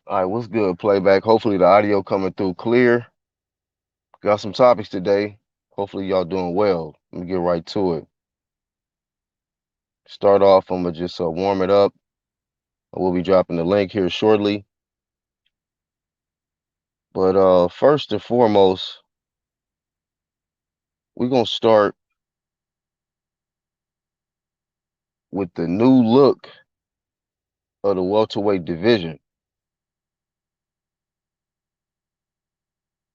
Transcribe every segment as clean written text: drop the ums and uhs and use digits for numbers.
All right, what's good, playback? Hopefully the audio coming through clear. Got some topics today. Hopefully y'all doing well. Let me get right to it. Start off, I'm gonna just warm it up. I will be dropping the link here shortly. But first and foremost, we're gonna start with the new look of the welterweight division.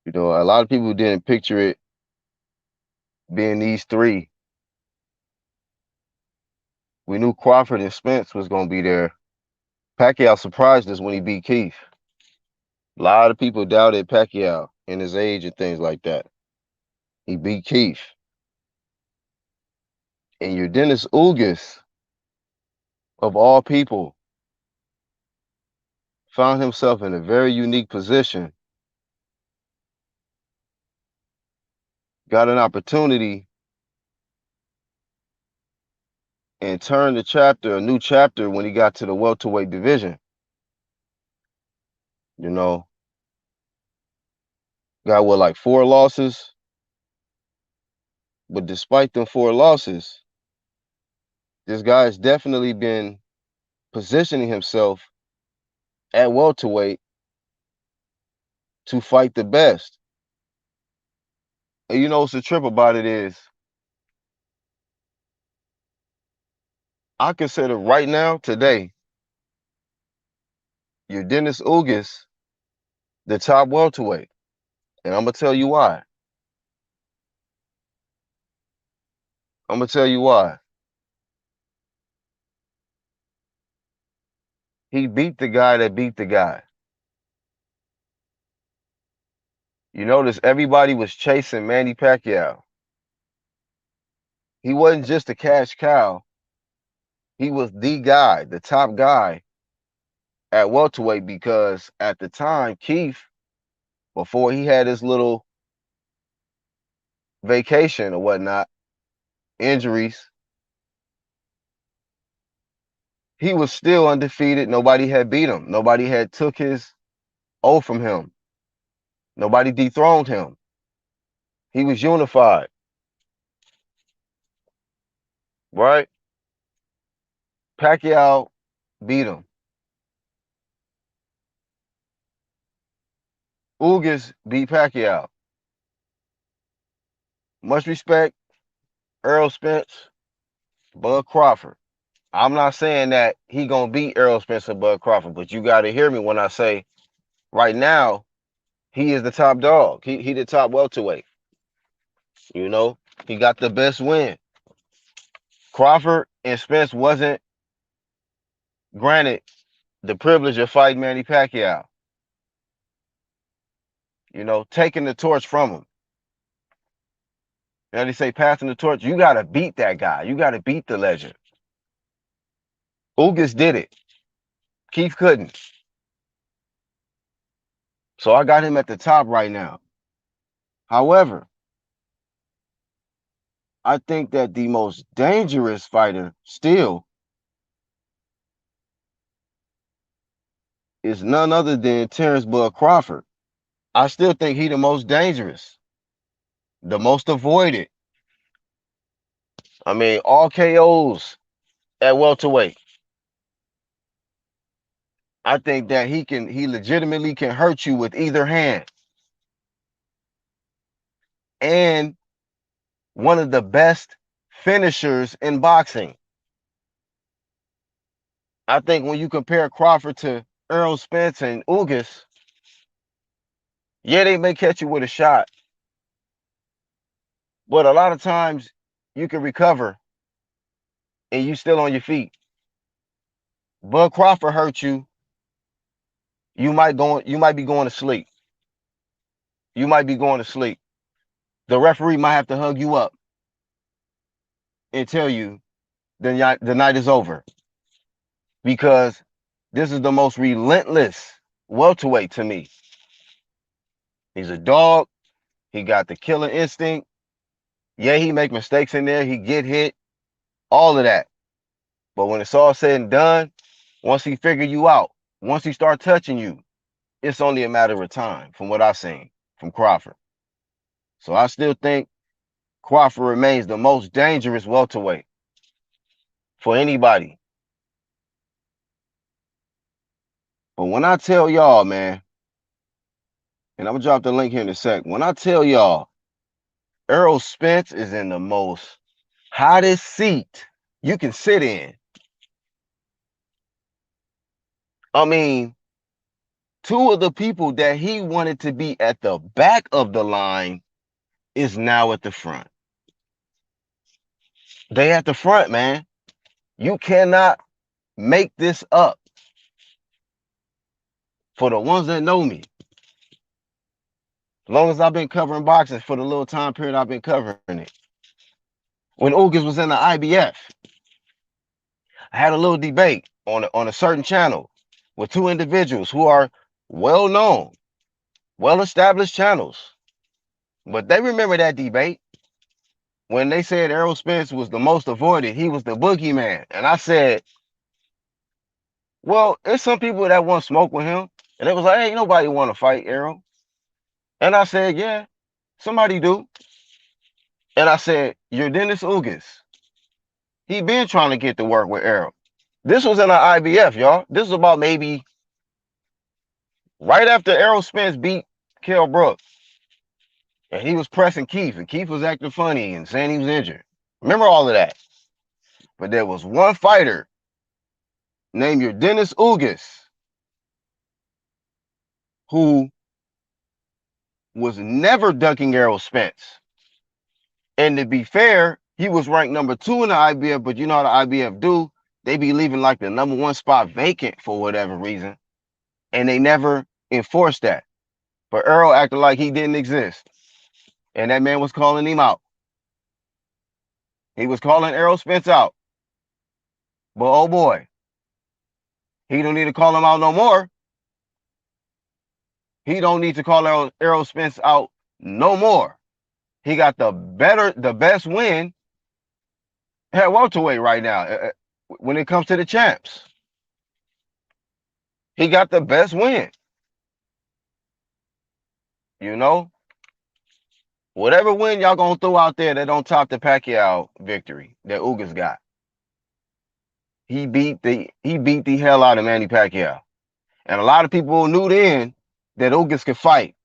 You know, a lot of people didn't picture it being these three. We knew Crawford and Spence was gonna be there. Pacquiao surprised us when he beat Keith. A lot of people doubted Pacquiao and his age and things like that. He beat Keith. And your Dennis Ugas, of all people, found himself in a very unique position, got an opportunity, and turned a new chapter when he got to the welterweight division. You know, got what, like 4 losses? But despite them 4 losses, this guy has definitely been positioning himself at welterweight to fight the best. And you know what's the trip about it is, I consider right now, today, your Dennis Ugas the top welterweight. And I'm gonna tell you why. I'm gonna tell you why. He beat the guy that beat the guy. You notice everybody was chasing Manny Pacquiao. He wasn't just a cash cow. He was the guy, the top guy at welterweight, because at the time, Keith, before he had his little vacation or whatnot, injuries, he was still undefeated. Nobody had beat him. Nobody had took his O from him. Nobody dethroned him. He was unified, right? Pacquiao beat him. Ugas beat Pacquiao. Much respect, Errol Spence, Bud Crawford. I'm not saying that he gonna beat Errol Spence and Bud Crawford, but you gotta hear me when I say right now he is the top dog. He the top welterweight. You know, he got the best win. Crawford and Spence wasn't granted the privilege of fighting Manny Pacquiao. You know, taking the torch from him. Now they say passing the torch. You gotta beat that guy. You gotta beat the legend. Ugas did it. Keith couldn't. So I got him at the top right now. However, I think that the most dangerous fighter still is none other than Terrence Bud Crawford. I still think he the most dangerous, the most avoided. I mean, all KOs at welterweight. I think that he legitimately can hurt you with either hand. And one of the best finishers in boxing. I think when you compare Crawford to Errol Spence and Ugas, yeah, they may catch you with a shot, but a lot of times you can recover and you still on your feet. Bud Crawford hurt you, you might be going to sleep. You might be going to sleep. The referee might have to hug you up and tell you the night is over, because this is the most relentless welterweight to me. He's a dog. He got the killer instinct. Yeah, he make mistakes in there. He get hit, all of that. But when it's all said and done, once he figure you out, once he start touching you, it's only a matter of time from what I've seen from Crawford. So I still think Crawford remains the most dangerous welterweight for anybody. But when I tell y'all, man, and I'm gonna drop the link here in a sec. When I tell y'all, Errol Spence is in the most hottest seat you can sit in. I mean, two of the people that he wanted to be at the back of the line is now at the front. They at the front, man. You cannot make this up. For the ones that know me, as long as I've been covering boxing for the little time period I've been covering it. When Ugas was in the IBF, I had a little debate on a certain channel with two individuals who are well known, well established channels. But they remember that debate when they said Errol Spence was the most avoided, he was the boogeyman. And I said, well, there's some people that want to smoke with him. And they was like, hey, nobody want to fight Errol. And I said, yeah, somebody do. And I said, you're Dennis Ugas. He been trying to get to work with Errol. This was in our IBF, y'all. This was about maybe right after Errol Spence beat Kell Brooks. And he was pressing Keith, and Keith was acting funny and saying he was injured. Remember all of that. But there was one fighter named your Dennis Ugas who was never ducking Errol Spence. And to be fair, he was ranked number 2 in the IBF, but you know how the IBF do. They be leaving like the number 1 spot vacant for whatever reason. And they never enforced that. But Errol acted like he didn't exist. And that man was calling him out. He was calling Errol Spence out. But oh boy, he don't need to call him out no more. He don't need to call Errol Spence out no more. He got the best win at welterweight right now when it comes to the champs. He got the best win. You know? Whatever win y'all gonna throw out there that don't top the Pacquiao victory that Ugas got. He beat the hell out of Manny Pacquiao. And a lot of people knew then that Ugas could fight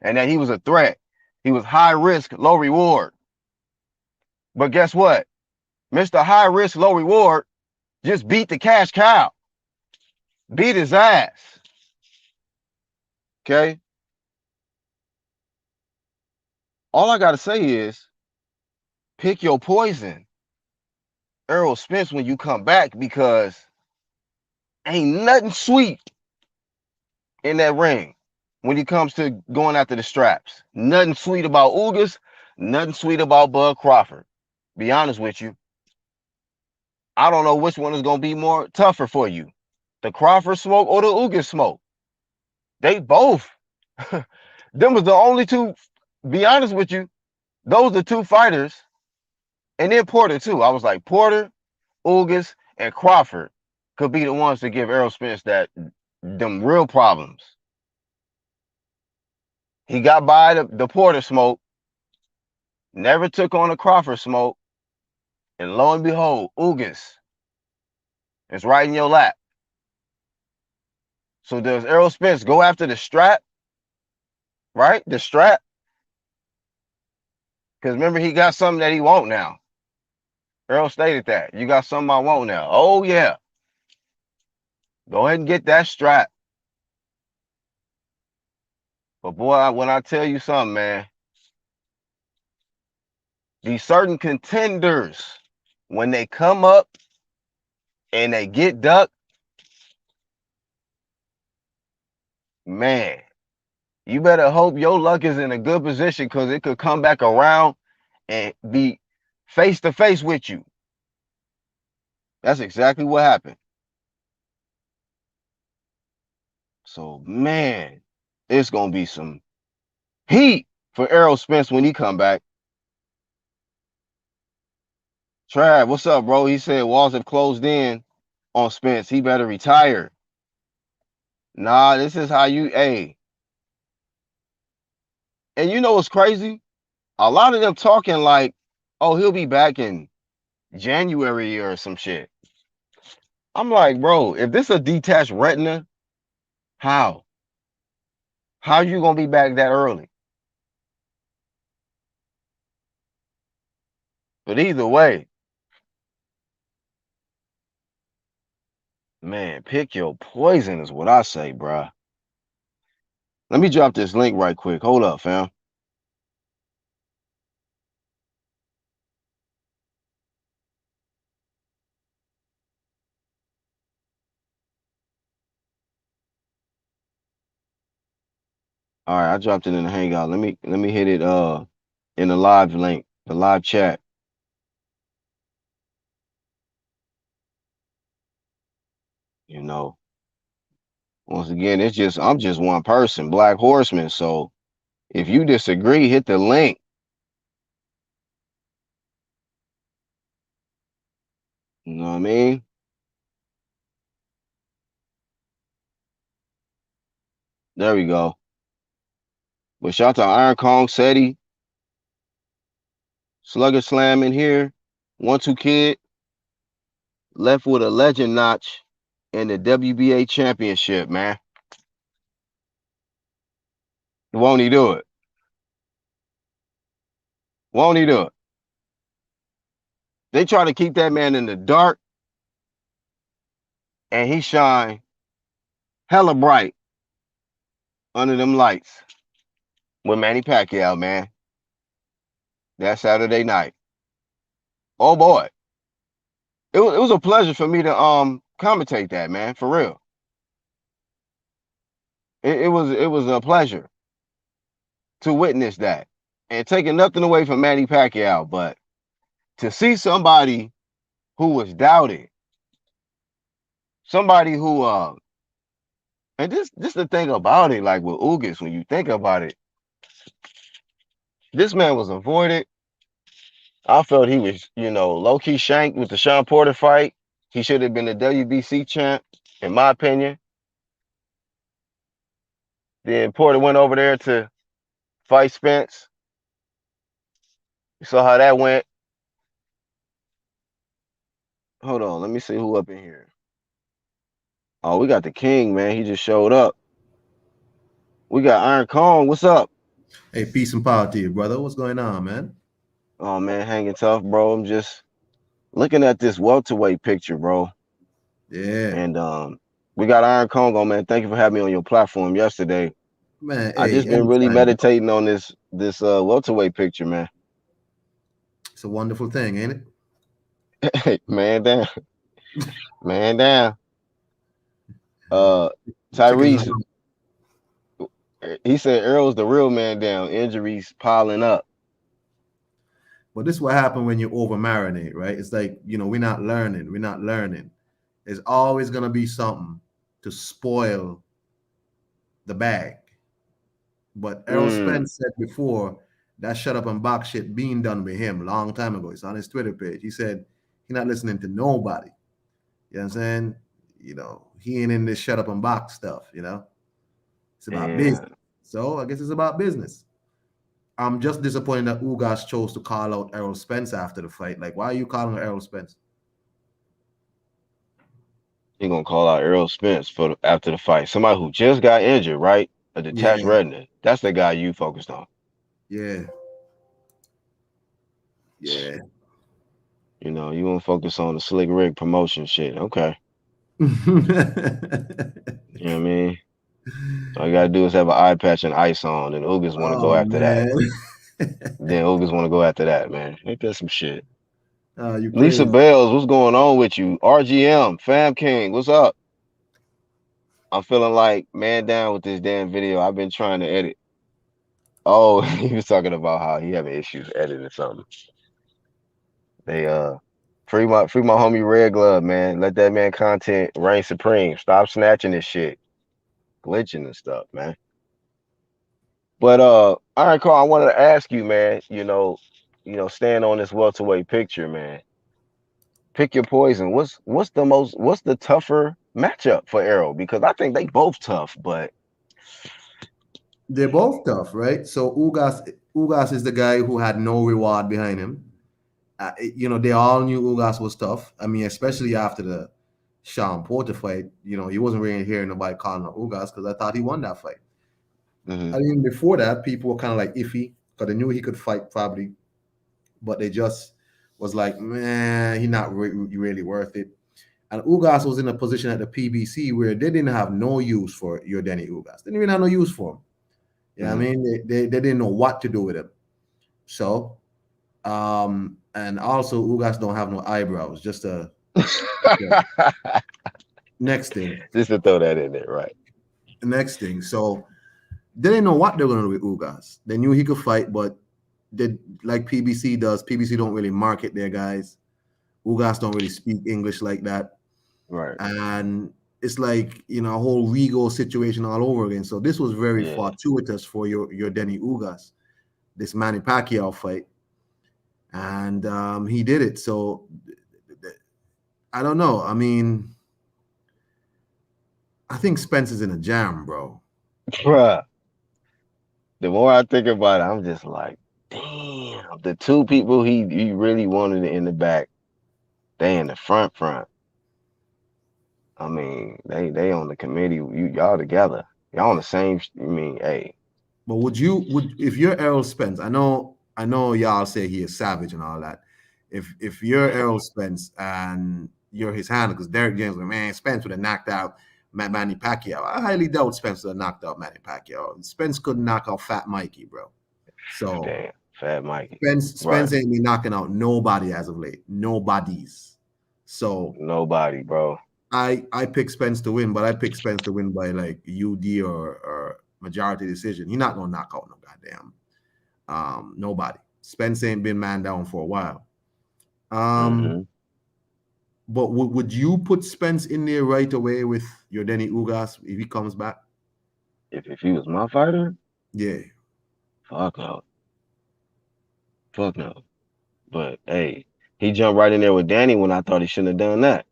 and that he was a threat. He was high risk, low reward. But guess what? Mr. High risk, low reward just beat the cash cow. Beat his ass. Okay? All I gotta say is pick your poison, Errol Spence, when you come back, because ain't nothing sweet in that ring when it comes to going after the straps. Nothing sweet about Ugas, nothing sweet about Bud Crawford. Be honest with you. I don't know which one is gonna be more tougher for you. The Crawford smoke or the Ugas smoke. They both. Them was the only two, be honest with you, those are two fighters. And then Porter too. I was like, Porter, Ugas, and Crawford could be the ones to give Errol Spence them real problems. He got by the Porter smoke, never took on the Crawford smoke, and lo and behold, Ugas is right in your lap. So does Errol Spence go after the strap? Right? The strap? Because remember, he got something that he won't now. Errol stated that. You got something I won't now. Oh, yeah. Go ahead and get that strap. But boy, when I tell you something, man, these certain contenders, when they come up and they get ducked, man, you better hope your luck is in a good position, because it could come back around and be face to face with you. That's exactly what happened. So, man, it's going to be some heat for Errol Spence when he come back. Trav, what's up, bro? He said walls have closed in on Spence. He better retire. Nah, this is how you and you know what's crazy? A lot of them talking like, oh, he'll be back in January or some shit. I'm like, bro, if this a detached retina, how? How you gonna be back that early? But either way, man, pick your poison is what I say, bruh. Let me drop this link right quick. Hold up, fam. All right, I dropped it in the hangout. Let me hit it in the live link, the live chat. You know, once again, I'm just one person, Black Horseman. So if you disagree, hit the link. You know what I mean? There we go. But shout out to Iron Kong, Seti, Slugger Slam in here. 1-2 Kid left with a legend notch in the WBA championship, man. Won't he do it? Won't he do it? They try to keep that man in the dark, and he shine hella bright under them lights with Manny Pacquiao, man. That Saturday night. Oh boy. It was a pleasure for me to commentate that, man, for real. It was a pleasure to witness that. And taking nothing away from Manny Pacquiao, but to see somebody who was doubted, somebody who and this the thing about it, like with Ugas, when you think about it, this man was avoided. I felt he was, low-key shanked with the Sean Porter fight. He should have been the WBC champ, in my opinion. Then Porter went over there to fight Spence. You saw how that went. Hold on, let me see who up in here. Oh, we got the King, man. He just showed up. We got Iron Kong. What's up? Hey, peace and power to you, brother. What's going on, man? Oh man, hanging tough, bro. I'm just looking at this welterweight picture, bro. Yeah, And we got Iron Kong on, man. Thank you for having me on your platform yesterday. man. I Hey, just been really anytime, bro. meditating on this welterweight picture, man. It's a wonderful thing, ain't it? Man down, man down. Uh, Chickens are Tyrese, he said Earl's the real man down. Injuries piling up. But this is what happened when you over marinate, right? It's like, we're not learning. We're not learning. There's always gonna be something to spoil the bag. But Errol Mm, Spence said before that shut up and box shit being done with him a long time ago. It's on his Twitter page. He said he's not listening to nobody. You know what I'm saying? He ain't in this shut up and box stuff. It's about yeah, business. So I guess it's about business. I'm just disappointed that Ugas chose to call out Errol Spence after the fight. Like, why are you calling out Errol Spence? he gonna call out Earl Spence after the fight. Somebody who just got injured, right? A detached Yeah, retina. That's the guy you focused on. yeah, yeah. You want to focus on the slick rig promotion shit. Okay. You know what I mean? All you gotta do is have an eye patch and ice on, and Ugas want to go Oh after that. man. Then Ugas want to go after that, man. Ain't that some shit? Oh, you Lisa crazy. Bells, what's going on with you? RGM, Fam King, what's up? I'm feeling like man down with this damn video. I've been trying to edit. Oh, he was talking about how he having issues editing something. They free my homie Red Glove, man. Let that man content reign supreme. Stop snatching this shit, glitching and stuff, man. But all right, Carl, I wanted to ask you, man. Staying on this welterweight picture, man. pick your poison. What's the tougher matchup for Errol? Because I think they both tough, but They're both tough, right? So Ugas is the guy who had no reward behind him. They all knew Ugas was tough. I mean, especially after the Sean Porter fight. He wasn't really hearing nobody calling out Ugas because I thought he won that fight. mhm. I mean, before that, people were kind of like iffy because they knew he could fight probably, but they just was like, man, he not really worth it. And Ugas was in a position at the PBC where they didn't have no use for your Denny Ugas. They didn't even have no use for him. I Mhm. mean, they didn't know what to do with him. So, and also Ugas don't have no eyebrows. Just a next thing, Just to throw that in there, right? next thing. So they didn't know what they were gonna do with Ugas. They knew he could fight, but they like PBC does. PBC don't really market their guys. Ugas don't really speak English like that, Right. and it's like a whole Rigo situation all over again. So this was very Yeah. fortuitous for your Denny Ugas, this Manny Pacquiao fight, and he did it. So I don't know. I mean, I think Spence is in a jam, bro. Bruh. The more I think about it, I'm just like, damn, the two people he really wanted in the back, they in the front. I mean, they on the committee. Y'all together. Y'all on the same. I mean, hey, But would if you're Errol Spence? I know y'all say he is savage and all that. If you're Errol Spence and you're his handler, because Derek James, man, Spence would have knocked out Manny Pacquiao. I highly doubt Spence would have knocked out Manny Pacquiao. Spence couldn't knock out Fat Mikey, bro. So damn, Fat Mikey. Right. Spence ain't be knocking out nobody as of late. Nobody's. So Nobody, bro. I pick Spence to win, but I pick Spence to win by like UD or majority decision. He's not gonna knock out no goddamn nobody. Spence ain't been man down for a while. Um, Hmm. but would you put Spence in there right away with your Denny Ugas if he comes back? If he was my fighter, Yeah, fuck no, fuck no. But hey, he jumped right in there with Danny when I thought he shouldn't have done that.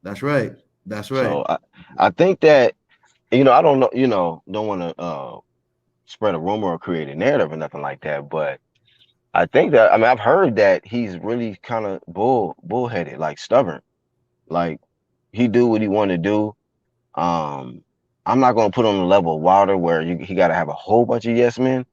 that's right. That's right. So I think that I don't know, don't want to spread a rumor or create a narrative or nothing like that, but I think that I've heard that he's really kind of bullheaded, like stubborn. Like he do what he want to do. Um, I'm not gonna put him on the level of Wilder where he got to have a whole bunch of yes men.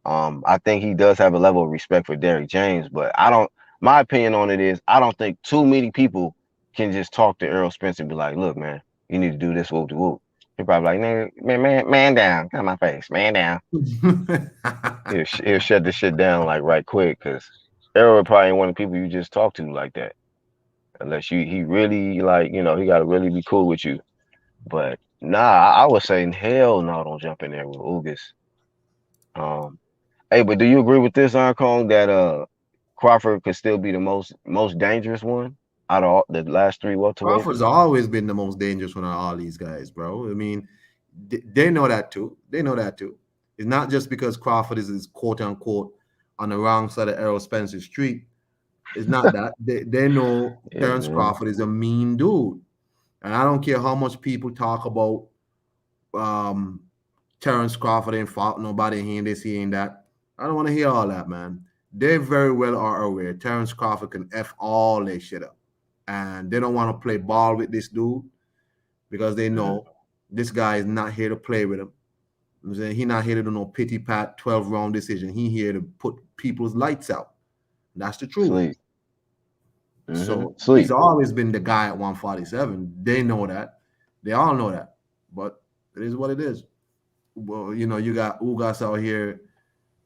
I think he does have a level of respect for Derek James, but I don't. My opinion on it is I don't think too many people can just talk to Errol Spence and be like, "Look, man, you need to do this, whoop de whoop." He probably like, "Man, man down, got my face, man down." He'll shut this shit down like right quick because Errol probably ain't one of the people you just talk to like that unless he really like he got to really be cool with you. But nah, I would say hell no, don't jump in there with Ugas. Um, hey, but do you agree with this, Kong, that Crawford could still be the most dangerous one out of the last three welterweights? Crawford's always been the most dangerous one of all these guys, bro. I mean, they know that too. They know that too. It's not just because Crawford is quote unquote on the wrong side of Errol Spence's street. It's not that. They know Yeah, Terrence man. Crawford is a mean dude. And I don't care how much people talk about um, Terrence Crawford ain't fought nobody, he ain't this, he ain't that. I don't want to hear all that, man. They very well are aware Terrence Crawford can F all their shit up. And they don't want to play ball with this dude because they Mhm. know this guy is not here to play with him. I'm saying he not here to do no pity pat 12 round decision. He here to put people's lights out. That's the truth. Sleep. So he's Sleep. always been the guy at 147. They know that. They all know that. But it is what it is. Well, you got Ugas out here.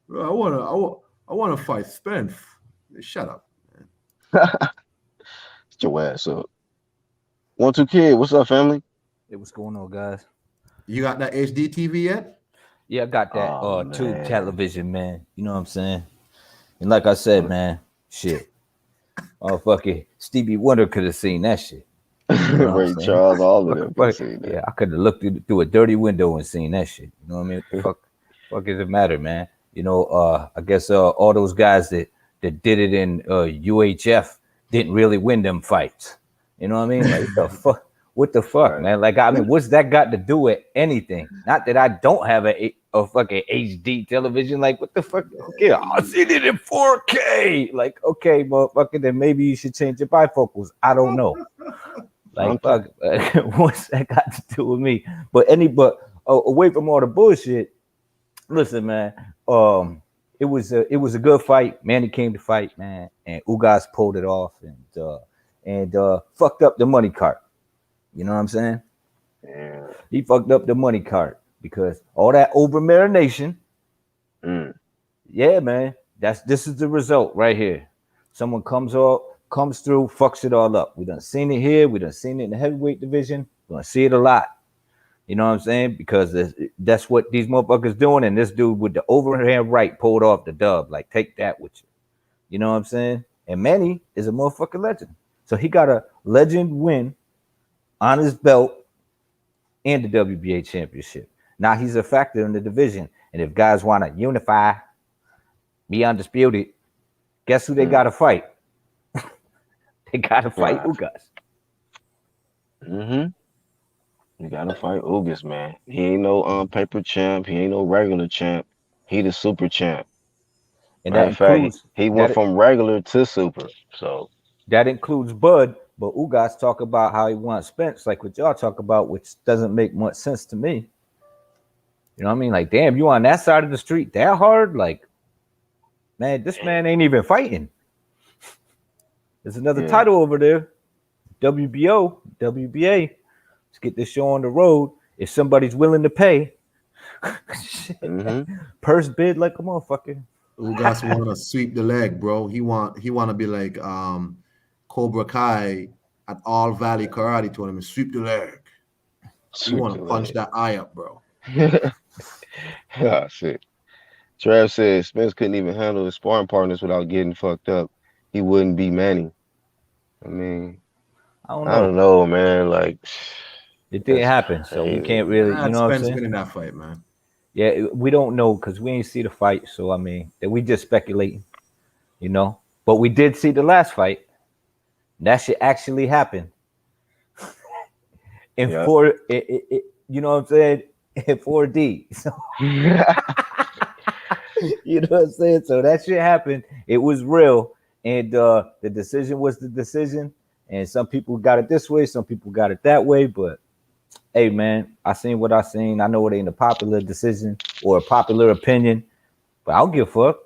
"Well, I wanna fight Spence." Shut up, man. Get your ass up. 1-2 kid, what's up, family? Hey, what's going on, guys? You got that HD TV yet? Yeah, I got that Oh tube man. television, man. You know what I'm saying? And like I said, Mm. man, shit. Oh fucking Stevie Wonder could have seen that shit. You know what I'm Ray saying? Charles, all of them could have But seen yeah, I could have looked through a dirty window and seen that shit. You know what I mean? What the that. fuck does it matter, man? I guess all those guys that did it in UHF didn't really win them fights. You know what I mean? Like what the fuck? What the fuck, Right. man? Like I mean, what's that got to do with anything? Not that I don't have a fucking HD television. Like what the fuck? Okay, I seen it in 4K. Like okay, motherfucker, then maybe you should change your bifocals. I don't know. Like fuck, what's that got to do with me? But away from all the bullshit. Listen, man. It was a good fight. Manny came to fight, man, and Ugas pulled it off and fucked up the money cart. You know what I'm saying? Yeah. He fucked up the money cart because all that over marination. Yeah, man. This is the result right here. Someone comes through, fucks it all up. We done seen it here. We done seen it in the heavyweight division. We're gonna see it a lot. You know what I'm saying? Because that's what these motherfuckers doing. And this dude with the overhand right pulled off the dub. Like, take that with you. You know what I'm saying? And Manny is a motherfucking legend. So he got a legend win on his belt and the WBA championship. Now he's a factor in the division. And if guys want to unify, be undisputed, guess who they got to fight? They got to fight Ugas. Mm-hmm. You gotta fight Ugas, man. He ain't no paper champ. He ain't no regular champ. He the super champ. And Matter that of fact, includes he went from regular to super. So that includes Bud, but Ugas talk about how he wants Spence, like what y'all talk about, which doesn't make much sense to me. You know what I mean? Like, damn, you on that side of the street that hard? Like, man, this man ain't even fighting. There's another title over there. WBO, WBA. Let's get this show on the road. If somebody's willing to pay. Purse bid like a motherfucker. Ugas want to sweep the leg, bro. He want to be like Cobra Kai at All Valley Karate Tournament. Sweep the leg. He want to punch that eye up, bro. Oh, shit. Trav said Spence couldn't even handle his sparring partners without getting fucked up. He wouldn't be Manny. I mean, I don't know, man. Like, it didn't happen, so we can't really, you know what I'm saying? Spence winning that fight, man. Yeah, we don't know because we ain't see the fight, so I mean, we just speculating, you know. But we did see the last fight. That shit actually happened. In you know what I'm saying? In 4D. So, you know what I'm saying? So that shit happened. It was real. And the decision was the decision. And some people got it this way, some people got it that way. But hey, man, I seen what I seen. I know it ain't a popular decision or a popular opinion, but I don't give a fuck.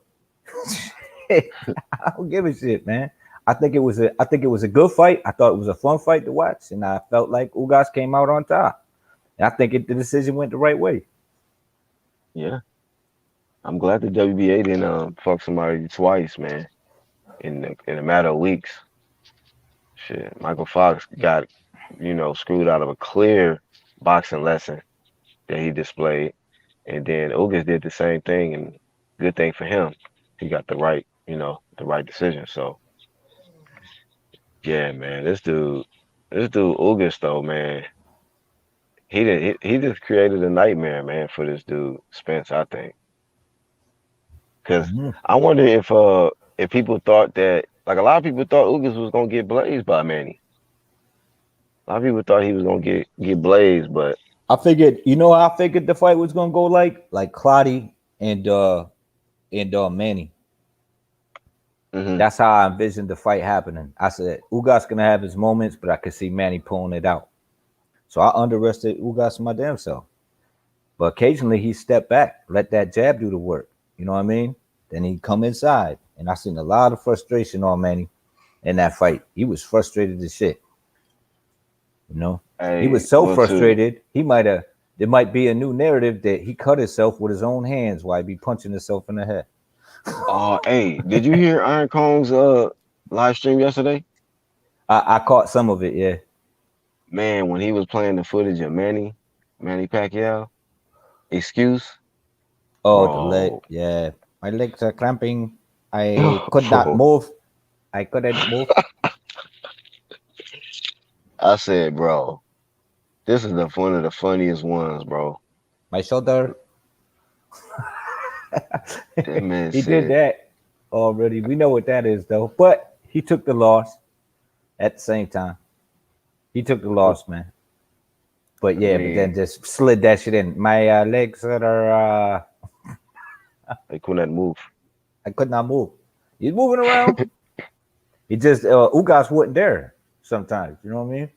I don't give a shit, man. I think it was a good fight. I thought it was a fun fight to watch, and I felt like Ugas came out on top. And I think the decision went the right way. Yeah. I'm glad the WBA didn't fuck somebody twice, man. In a matter of weeks. Shit. Michael Fox got, screwed out of a clear boxing lesson that he displayed. And then Ugas did the same thing, and good thing for him. He got the right decision. So yeah, man, this dude Ugas though, man. He just created a nightmare, man, for this dude Spence, I think. Because I wonder if people thought that, like, a lot of people thought Ugas was gonna get blazed by Manny. A lot of people thought he was gonna get blazed, but I figured the fight was gonna go like Clotty and Manny. That's how I envisioned the fight happening. I said Ugas gonna have his moments, but I could see Manny pulling it out. So I underestimated Ugas my damn self. But occasionally he stepped back, let that jab do the work. You know what I mean? Then he'd come inside. And I seen a lot of frustration on Manny in that fight. He was frustrated as shit. You know? He was so frustrated, there might be a new narrative that he cut himself with his own hands while he be punching himself in the head. Oh, hey, did you hear Iron Cone's live stream yesterday? I caught some of it, yeah. Man, when he was playing the footage of Manny Pacquiao, excuse. Oh, the leg, yeah. My legs are cramping. I could not move. I couldn't move. I said, bro, this is one of the funniest ones, bro. My shoulder. That man he did that already. We know what that is, though. But he took the loss. at the same time. He took the loss, man. But I yeah, but then mean, just slid that shit in. My legs are they couldn't move. I could not move. He's moving around. He just Ugas wasn't there sometimes. You know what I mean?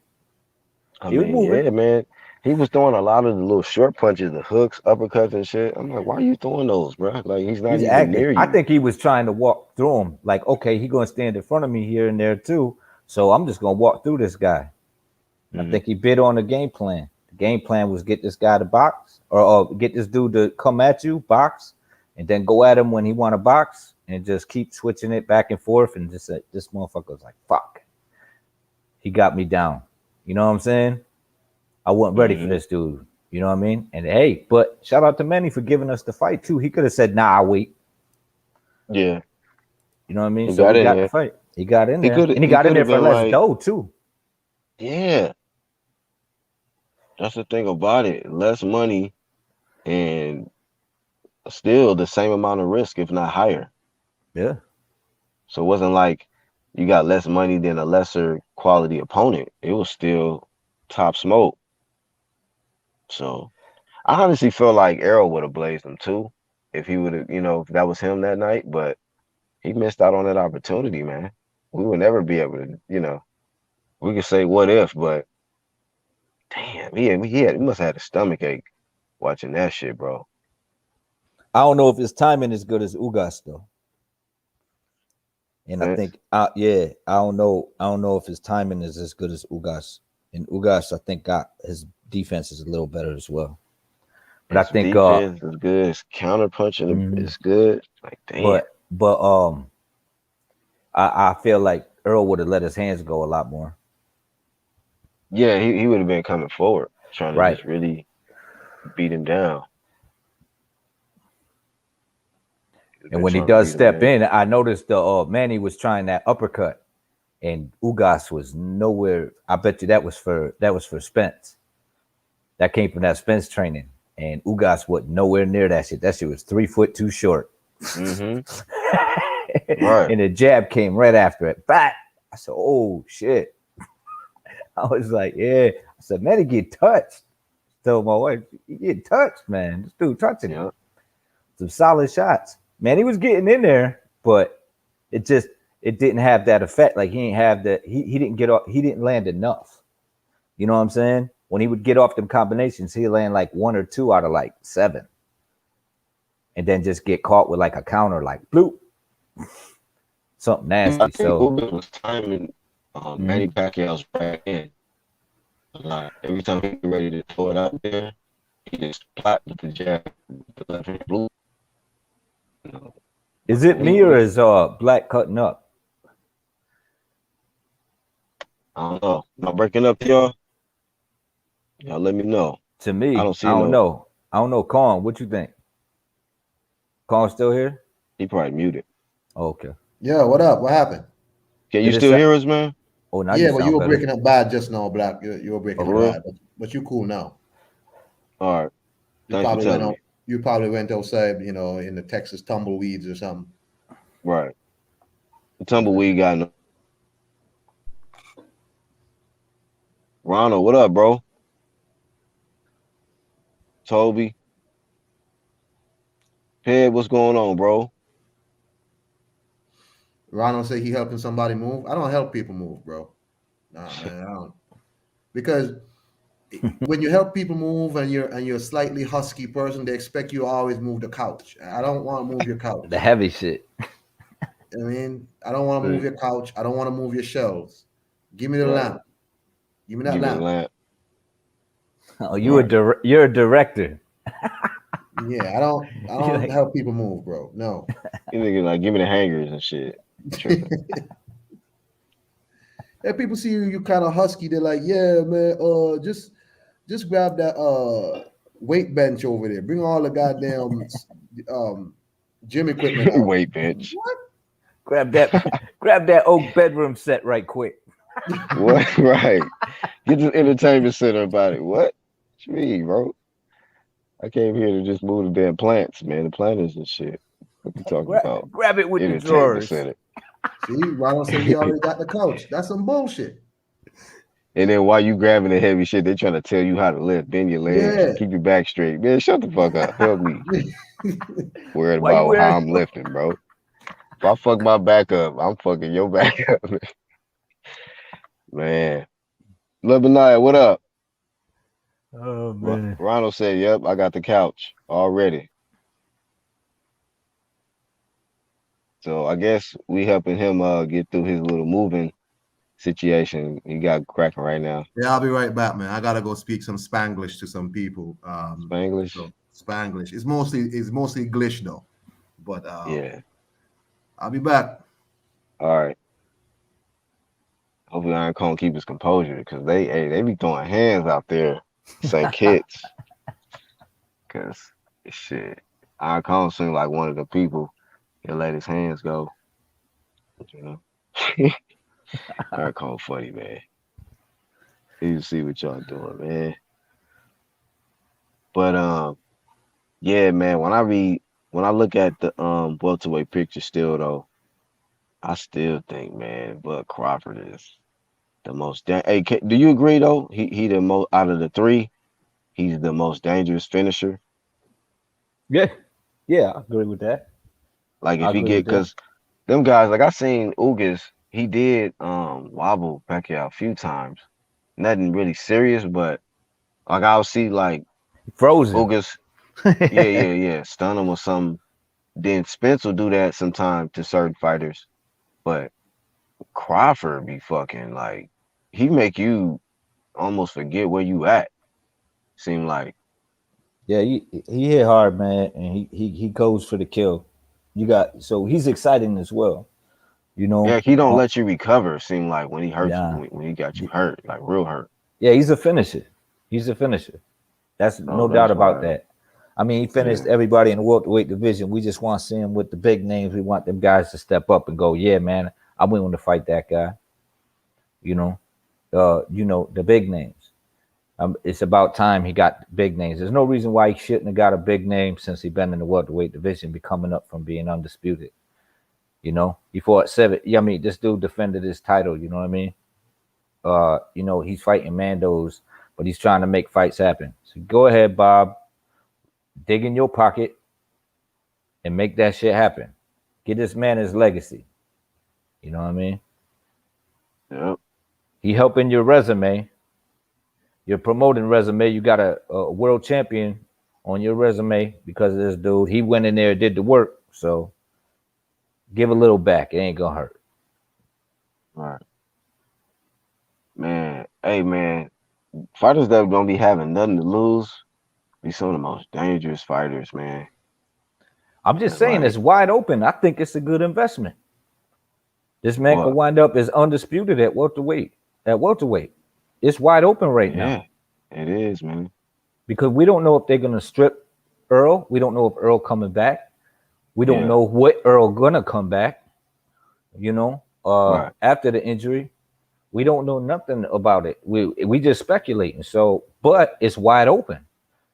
I He was mean, moving. yeah, man. He was throwing a lot of the little short punches, the hooks, uppercuts, and shit. I'm like, why are you throwing those, bro? Like, he's not He's even acting. near I you. think he was trying to walk through him. Like, okay, he gonna stand in front of me here and there too. So I'm just gonna walk through this guy. And I Mm-hmm. think he bid on the game plan. The game plan was get this guy to box or get this dude to come at you, box, and then go at him when he want to box and just keep switching it back and forth. And just this motherfucker was like, fuck. He got me down. You know what I'm saying? I wasn't ready for Mm-hmm. this dude. You know what I mean? And hey, but shout out to Manny for giving us the fight too. He could have said, nah, wait. Yeah, You know what I mean? he So got we in got the there. fight. He got in He there. could And he he got in could there have for been less like, dough too. yeah, that's the thing about it. Less money and still the same amount of risk, if not higher. Yeah. So it wasn't like you got less money than a lesser quality opponent. It was still top smoke. So I honestly feel like Errol would have blazed him too if he would have, if that was him that night. But he missed out on that opportunity, man. We would never be able to. We could say what if, but damn, he must have had a stomach ache watching that shit, bro. I don't know if his timing is good as Ugas though. And I Spence. think yeah, I don't know. I don't know if his timing is as good as Ugas. And Ugas, I think got his defense is a little better as well. But I His think defense is good. His counter punching mhm. is good. Like, damn. but I feel like Earl would have let his hands go a lot more. Yeah, he would have been coming forward, trying to Right. just really beat him down. He'd have And been when he trying to does beat him step down. in, I noticed the Manny was trying that uppercut, and Ugas was nowhere. I bet you that was for Spence. That came from that Spence training, and Ugas wasn't nowhere near that shit. That shit was 3 foot too short, Mm-hmm. Right. and the jab came right after it. Back. I said, "Oh shit!" I was like, "Yeah." I said, "Man, he get touched." Told my wife, "He get touched, man. This dude touching him." Yeah. Some solid shots. Man, he was getting in there, but it didn't have that effect. Like he didn't have that. He didn't get off. He didn't land enough. You know what I'm saying? When he would get off them combinations, he'd land like 1 or 2 out of like 7, and then just get caught with like a counter, like bloop, something I nasty. think So Uber was timing Manny mhm. Pacquiao's right hand a lot. Every time he get ready to throw it out there, he just plot with the jab, with the left hand blue. You know, Is it me or is Black cutting up? I don't know. Am I breaking up, y'all? Y'all let me know. To I me, don't I see don't no. know. I don't know. Kong, what you think? Kong still here? He probably muted. Oh, okay. Yeah, what up? What happened? Can you Did it still sound? hear us, man? Oh, now you Yeah, but you sound were better. breaking up bad just now, Black. You were breaking Okay. up For real? bad, but you cool now. All right. You Thanks for probably went telling me. out. You probably went outside, in the Texas tumbleweeds or something. Right. The tumbleweed got no. Ronald, what up, bro? Toby, Head, what's going on, bro? Ronald said he helping somebody move. I don't help people move, bro. Nah, man, I don't. Because when you help people move and you're a slightly husky person, they expect you to always move the couch. I don't want to move your The couch. heavy shit. I mean, I don't want to move Right. your couch. I don't want to move your shelves. Give me the Right. lamp. Give me that Give me the lamp. lamp. Oh, Right. you're a director. Yeah, I You don't like, help people move, bro. No. You nigga like give me the hangers and shit. Tripping. And people see you kind of husky, they're like, yeah, man, just grab that weight bench over there. Bring all the goddamn um gym equipment out. Wait, bitch. What? grab that oak bedroom set right quick. What? Right. Get the entertainment center about it. What you mean, bro? I came here to just move the damn plants, man. The planters and shit. What you talking about? Grab it with the Entertainment drawers. center. See, Ronald said he already got the coach. That's some bullshit. And then while you grabbing the heavy shit, they trying to tell you how to lift, bend your legs, Yeah. and keep your back straight. Man, shut the fuck up. Help me. Worried Why you about how wearing? I'm lifting, bro. If I fuck my back up, I'm fucking your back up, man. Lebanon, what up? Oh man. Ronald said, "Yep, I got the couch already." So I guess we helping him get through his little moving situation he got cracking right now. Yeah, I'll be right back, man. I gotta go speak some Spanglish to some people. Spanglish, So Spanglish. It's mostly Glish though. But yeah. I'll be back. All right. Hopefully Iron Cone keep his composure because they be throwing hands out there, St. Kitts. Cause shit, Iron Cone seemed like one of the people that let his hands go. You know, Iron Cone funny man. You see what y'all doing, man. But yeah, man. When I look at the welterweight picture, still though, I still think, man, Bud Crawford is the most. Hey, do you agree though? He the most out of the three. He's the most dangerous finisher. Yeah, yeah, I agree with that. Like I if he agree get, with that. cause them guys, like I seen Ugas, he did wobble Pacquiao a few times. Nothing really serious, but like I'll see like Frozen. Ugas, yeah, stun him or something. Then Spence will do that sometime to certain fighters, but Crawford be fucking like he make you almost forget where you at. Seem like Yeah, he hit hard, man, and he goes for the kill. You got so he's exciting as well. You yeah, know, he don't let you recover. Seem like when he hurts yeah, when he got you hurt, like real hurt. yeah, he's a finisher. He's a finisher. That's So no doubt that's about why, that. I mean, he finished yeah, everybody in the welterweight division. We just want to see him with the big names. We want them guys to step up and go, yeah, man, I'm willing to fight that guy. You know, the big names. It's about time he got big names. There's no reason why he shouldn't have got a big name since he been in the welterweight division, be coming up from being undisputed. He fought seven. Yeah, I mean, this dude defended his title. You know what I mean? He's fighting Mandos, but he's trying to make fights happen. So go ahead, Bob, dig in your pocket and make that shit happen. Get this man his legacy. You know what I mean? yep. He helping your resume, your promoting resume. You got a world champion on your resume because of this dude. He went in there and did the work. So give a little back. It ain't gonna hurt. All right, man. Hey, man. Fighters that gonna be having nothing to lose be some of the most dangerous fighters, man. I'm just Cause saying it's like wide open. I think it's a good investment. This man could what? wind up as undisputed at welterweight. At welterweight, it's wide open right now Yeah, it is, man. because we don't know if they're gonna strip Earl. We don't know if Earl coming back. We don't Yeah, know what Earl gonna come back. right. After the injury, we don't know nothing about it. We just speculating. So, but it's wide open.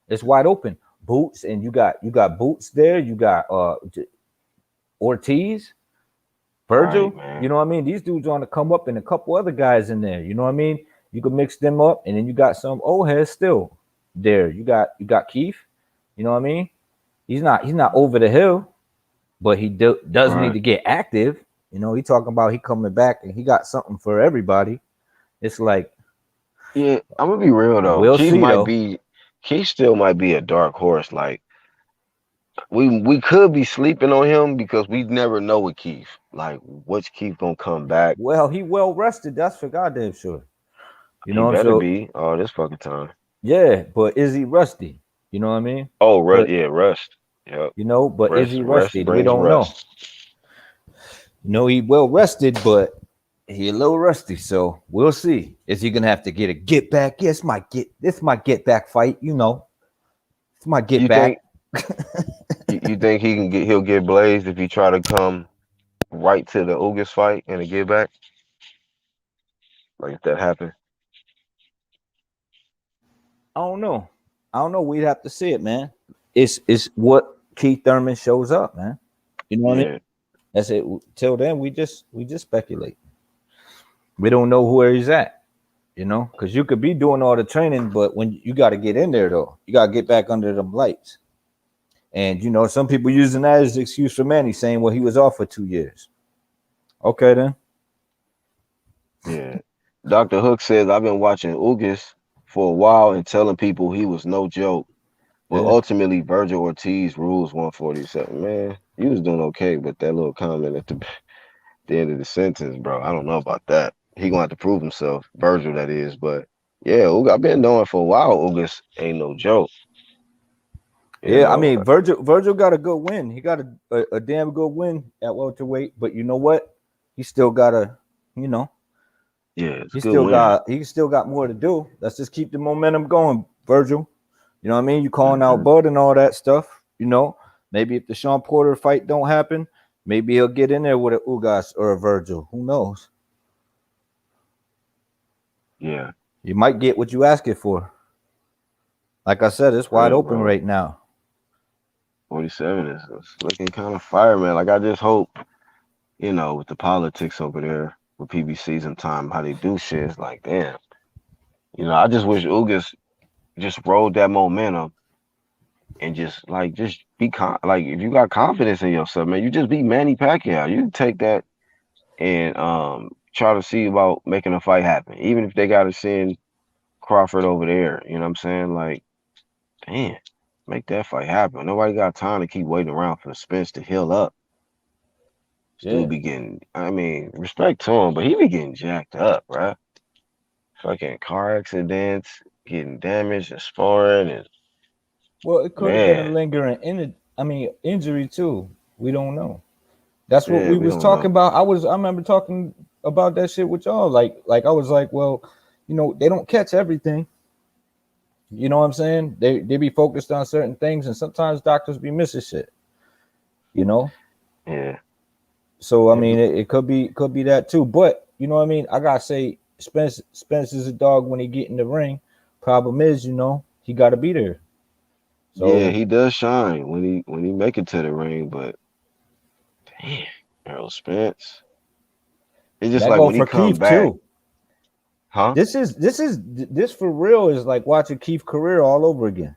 It's wide open. Boots, and you got Boots there. You got Ortiz, Right, Virgil. You man. know what I mean? These dudes on to come up, and a couple other guys in there. You know what I mean? You can mix them up, and then you got some old heads still there. You got Keith. You know what I mean? He's not over the hill, but he does need Right. to get active. He talking about he coming back, and he got something for everybody. It's like Yeah, I'm gonna be real though. we'll see though. Keith still might be a dark horse. Like we could be sleeping on him because we never know with Keith. Like which Keith gonna come back. Well, he well rested. That's for goddamn sure. He better So be all this fucking time. yeah, but is he rusty? You know what I mean? Oh, But yeah, rust. Yep. but is he Rest rusty? We brings don't know. rust. He well rested, but he a little rusty. So we'll see. Is he gonna have to get a get back? Yes, this my get back fight. It's my get You back. think you think he'll get blazed if he try to come right to the Ugas fight and a get back? Like if that happened? I don't know. I don't know. We'd have to see it, man. It's what Keith Thurman shows up, man. You know what I mean? Yeah. That's it. Till then, we just speculate. We don't know where he's at, because you could be doing all the training, but when you got to get in there though, you got to get back under them lights. And some people using that as an excuse for Manny, saying, "Well, he was off for 2 years." Okay, then. Yeah. Dr. Hook says I've been watching Ugas for a while and telling people he was no joke. But Yeah, ultimately, Virgil Ortiz rules 147. Man, he was doing okay, but that little comment at the end of the sentence, bro, I don't know about that. He gonna have to prove himself, Virgil, that is. But yeah, I've been knowing for a while. Ugas ain't no joke. You yeah. I know, mean, Virgil got a good win. He got a damn good win at welterweight. But you know what? He still got to, you know, yeah, it's a he good still win. got more to do. Let's just keep the momentum going, Virgil. You know what I mean? You calling out Hmm. Bud and all that stuff. Maybe if the Sean Porter fight don't happen, maybe he'll get in there with a Ugas or a Virgil. Who knows? Yeah, You might get what you ask it for. Like I said, it's wide real, open bro. right now. 47 is looking kind of fire, man. Like I just hope, with the politics over there with PBCs and time, how they do shit. It's like, damn. I just wish Ugas just rode that momentum and just be like if you got confidence in yourself, man, you just beat Manny Pacquiao. You take that and try to see about making a fight happen, even if they got to send Crawford over there. You know what I'm saying? Like, damn, make that fight happen. Nobody got time to keep waiting around for the Spence to heal up. Still Yeah. be getting, I mean, respect to him, but he be getting jacked up, bruh. Fucking car accidents, getting damaged and sparring, and Well, it could have been a man, lingering injury too. We don't know. That's what yeah, we we was don't talking know. about. I remember talking about that shit with y'all. Like I was like, well, they don't catch everything. You know what I'm saying? They be focused on certain things, and sometimes doctors be missing shit. You know. Yeah, So I yeah, mean, it could be that too. But you know what I mean? I gotta say, Spence is a dog when he get in the ring. Problem is, he got to be there. yeah, So he does shine when he make it to the ring, but damn, Errol Spence. It's just that like go when he for come Keith back, too. huh? This for real is like watching Keith career all over again.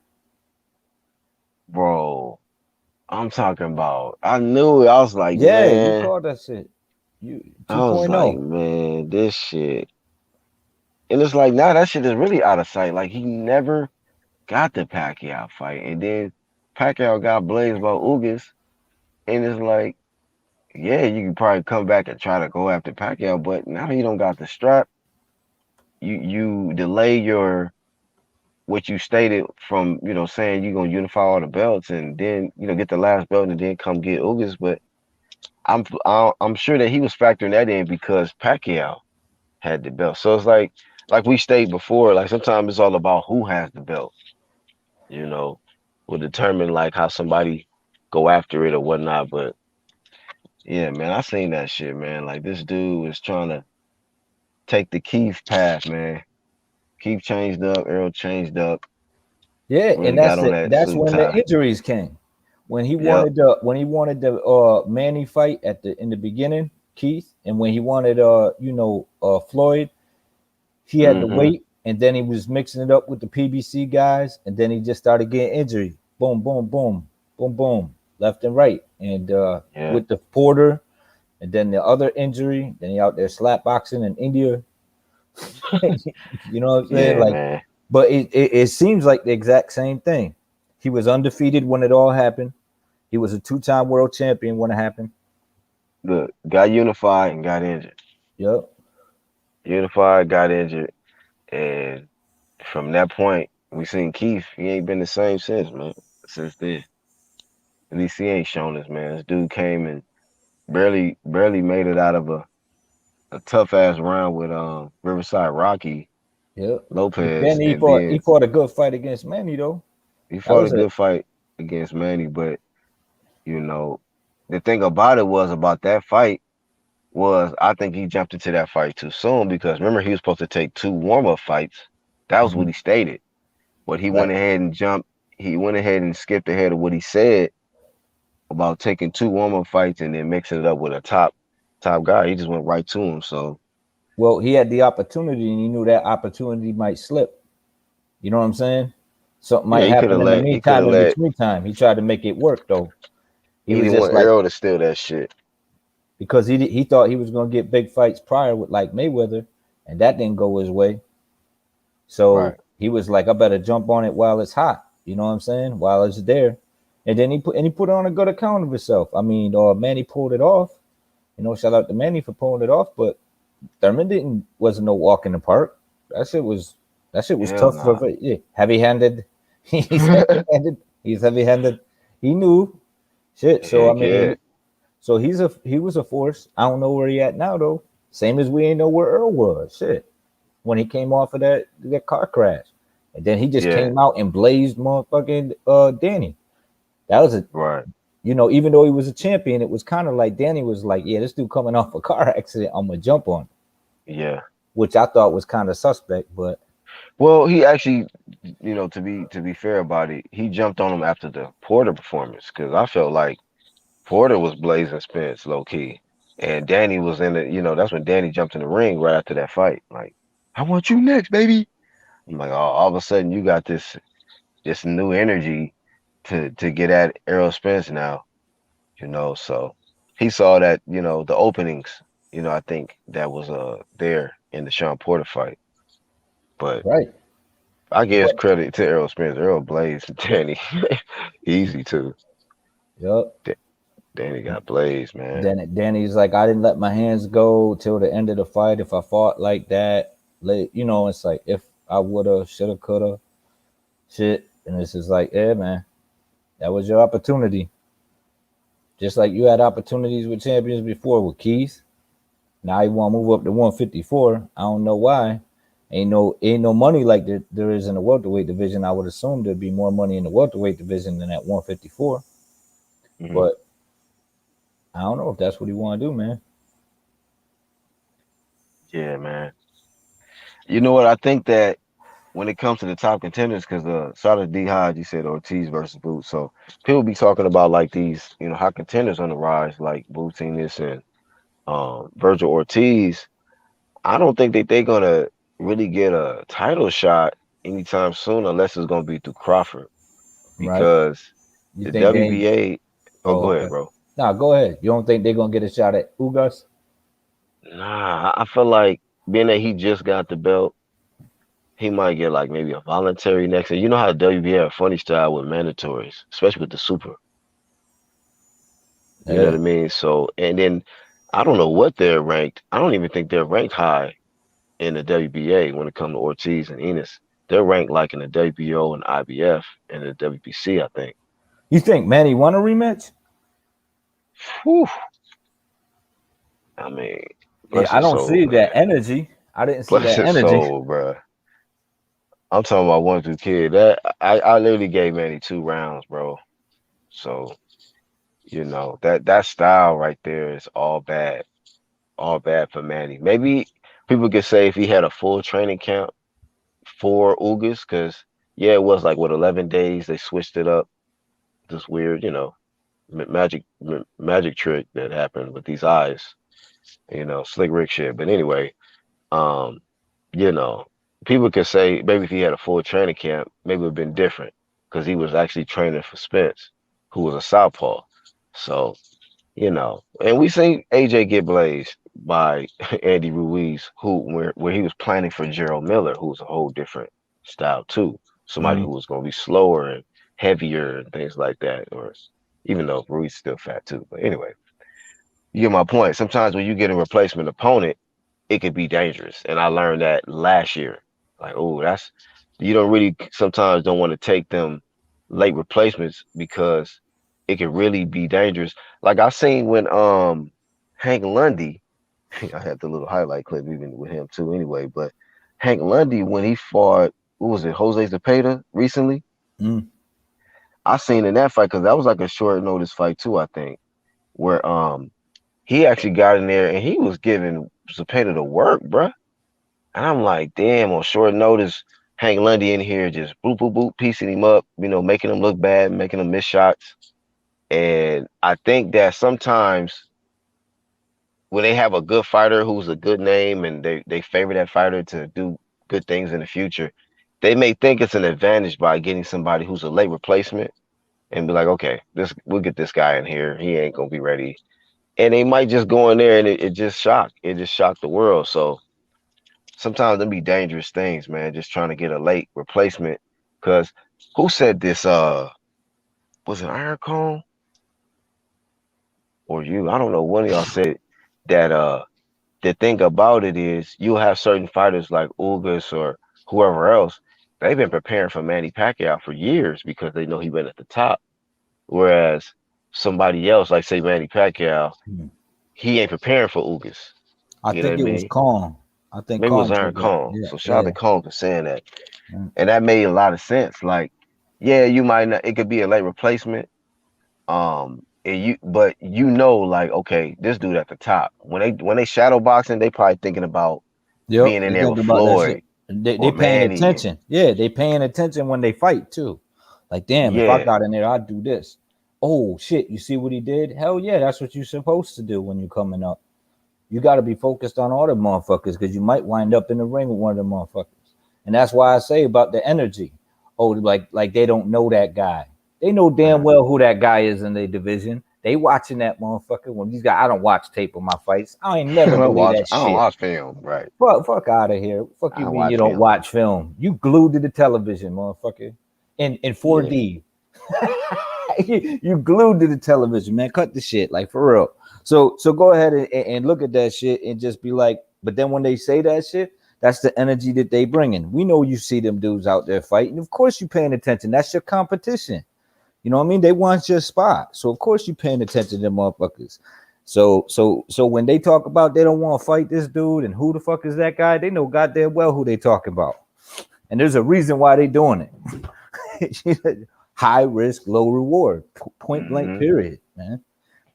Bro, I'm talking about. I knew it. I was like, Yeah, you man, called that shit. You I was like, 2.0. man, this shit. And it's like now that shit is really out of sight. Like he never got the Pacquiao fight, and then Pacquiao got blazed by Ugas, and it's like, yeah, you can probably come back and try to go after Pacquiao, but now you don't got the strap. You delay your what you stated from saying you're gonna unify all the belts and then get the last belt and then come get Ugas, but I'm sure that he was factoring that in because Pacquiao had the belt. So it's like we stated before, like sometimes it's all about who has the belt, you know, will determine like how somebody go after it or whatnot. But yeah, man, I seen that shit, man. Like this dude is trying to take the Keith path, man. Keith changed up, Errol changed up, Yeah, and really got that's on it. that That's suit when the tie. injuries came. Yep. When he wanted the Manny fight in the beginning, Keith, and when he wanted Floyd, he had to Hmm. wait, and then he was mixing it up with the PBC guys, and then he just started getting injured. Boom, boom, boom, boom, boom, left and right, and Yeah. with the Porter, and then the other injury, then he out there slap boxing in India. You know what I'm saying? Yeah, Like, man. but it seems like the exact same thing. He was undefeated when it all happened. He was a two-time world champion when it happened. Look, got unified and got injured. Yep. Unified, got injured, and from that point, we seen Keith. He ain't been the same since, man. Since then, at least he ain't shown us, man. This dude came and barely made it out of a tough ass round with Riverside Rocky Yep. But Lopez, then he and fought then he fought a good fight against Manny though. he That fought a was it. good fight against Manny. But you know, the thing about it was about that fight was I think he jumped into that fight too soon because remember he was supposed to take two warm up fights. That was what Mhm. he stated. But he went Right. ahead and jumped. He went ahead and skipped ahead of what he said about taking two warm-up fights and then mixing it up with a top guy. He just went right to him. So Well, he had the opportunity, and he knew that opportunity might slip. You know what I'm saying? Something yeah, might happen in the he could meantime, have in let between time. He tried to make it work though. He he was didn't just want like Errol to steal that shit. because he thought he was gonna get big fights prior with like Mayweather, and that didn't go his way. So Right. he was like, I better jump on it while it's hot. You know what I'm saying? While it's there. And then he put on a good account of himself. I mean, Manny pulled it off. You know, shout out to Manny for pulling it off, but Thurman didn't wasn't no walk in the park. That shit was Hell tough nah. yeah, heavy handed. He's heavy handed. He's heavy handed. He knew shit. So I Heck yeah. mean, so he was a force. I don't know where he at now though. Same as we ain't know where Earl was. Shit. When he came off of that car crash. And then he just Yeah. came out and blazed motherfucking Danny. That was a Right. even though he was a champion, it was kind of like Danny was like, yeah, this dude coming off a car accident, I'm gonna jump on, Yeah. which I thought was kind of suspect, but Well, he actually, to be fair about it, he jumped on him after the Porter performance because I felt like Porter was blazing Spence low key, and Danny was in the, that's when Danny jumped in the ring right after that fight. Like, I want you next, baby. I'm like, oh, all of a sudden you got this new energy to get at Errol Spence now, So he saw that, the openings, I think that was there in the Sean Porter fight, but. right. I give But credit to Errol Spence. Errol blazed Danny easy too. yep. Da- Danny got blazed, man. Then Danny's like, I didn't let my hands go till the end of the fight. If I fought like that, it's like if I woulda, shoulda, coulda, shit. And it's just like, yeah, man, that was your opportunity. Just like you had opportunities with champions before with Keith. Now you want to move up to 154. I don't know why. Ain't no money like there is in the welterweight division. I would assume there'd be more money in the welterweight division than at 154. Hmm. But I don't know if that's what he want to do, man. Yeah, man. You know what? I think that when it comes to the top contenders, because shout out to D Hodge, you said Ortiz versus Boots. So people be talking about like these, hot contenders on the rise, like Boots this and Virgil Ortiz. I don't think that they're gonna really get a title shot anytime soon, unless it's gonna be through Crawford, Right? because You the think they? WBA. Oh, Oh, go ahead, okay. bro. Nah, go ahead. You don't think they're gonna get a shot at Ugas? Nah, I feel like being that he just got the belt, he might get like maybe a voluntary next. And you know how WBA a funny style with mandatories, especially with the super. You know what Yeah. I mean? So, and then I don't know what they're ranked. I don't even think they're ranked high in the WBA when it comes to Ortiz and Enos. They're ranked like in the WBO and IBF and the WBC, I think. You think Manny won a rematch? Whew. I mean, Yeah, bless I his don't soul, see that man. energy. I didn't see Bless that his energy. soul, bro. I'm talking about one through kid. That I literally gave Manny 2 rounds, bro. So that style right there is all bad for Manny. Maybe people could say if he had a full training camp for Ugas, because yeah, it was like what 11 days. They switched it up. This weird, magic trick that happened with these eyes. Slick Rick shit. But anyway, um, you know, people could say maybe if he had a full training camp, maybe it would have been different because he was actually training for Spence, who was a southpaw. So and we seen AJ get blazed by Andy Ruiz, where he was planning for Gerald Miller, who was a whole different style too. Somebody Mm. who was going to be slower and heavier and things like that. Or even though Ruiz is still fat too, but anyway, you get my point. Sometimes when you get a replacement opponent, it could be dangerous, and I learned that last year. Like, oh, that's you don't really sometimes don't want to take them late replacements because it can really be dangerous. Like I seen when Hank Lundy, I had the little highlight clip even with him too. Anyway, but Hank Lundy when he fought, what was it, Jose Zepeda recently? Mm. I seen in that fight because that was like a short notice fight too. I think where he actually got in there and he was giving Zepeda the work, bruh. And I'm like, damn, on short notice, Hank Lundy in here just boop, boop, boop, piecing him up, making him look bad, making him miss shots. And I think that sometimes when they have a good fighter who's a good name and they favor that fighter to do good things in the future, they may think it's an advantage by getting somebody who's a late replacement and be like, okay, this we'll get this guy in here. He ain't gonna be ready. And they might just go in there and it just shocked the world. So sometimes them be dangerous things, man. Just trying to get a late replacement. Cause who said this? Was it Iron Cone or you? I don't know. One of y'all said that. The thing about it is, you'll have certain fighters like Ugas or whoever else. They've been preparing for Manny Pacquiao for years because they know he been at the top. Whereas somebody else, like say Manny Pacquiao, Hmm. he ain't preparing for Ugas. I You know what I think it was mean? Kong. I think Maybe it was Kong Iron said that. Cone. Yeah, So shout out yeah. to Cone for saying that. Mm. And that made a lot of sense. Like, yeah, you might not, it could be a late replacement. And but like, okay, this dude at the top. When they shadow boxing, they probably thinking about Yep, being in they there think with about that shit. Floyd They or paying Manny. And attention. Yeah, they paying attention when they fight too. Like, damn, if I yeah, got in there, I'd do this. Oh shit, you see what he did? Hell yeah, that's what you're supposed to do when you're coming up. You got to be focused on all the motherfuckers because you might wind up in the ring with one of the motherfuckers. And that's why I say about the energy. Oh, like they don't know that guy. They know damn uh, well who that guy is in their division. They watching that motherfucker. When these guys, I don't watch tape of my fights. I ain't never believe that I don't shit. watch film, right? Fuck out of here. Fuck I you don't mean you watch don't film. watch film? You glued to the television, motherfucker. In Yeah, 4D. You glued to the television, man. Cut the shit, like for real. So go ahead and look at that shit and just be like, but then when they say that shit, that's the energy that they bringing. We know you see them dudes out there fighting. Of course you paying attention. That's your competition. You know what I mean? They want your spot. So of course you paying attention to them motherfuckers. So when they talk about they don't want to fight this dude and who the fuck is that guy, they know goddamn well who they talking about. And there's a reason why they doing it. High risk, low reward. Point blank hmm, period, man.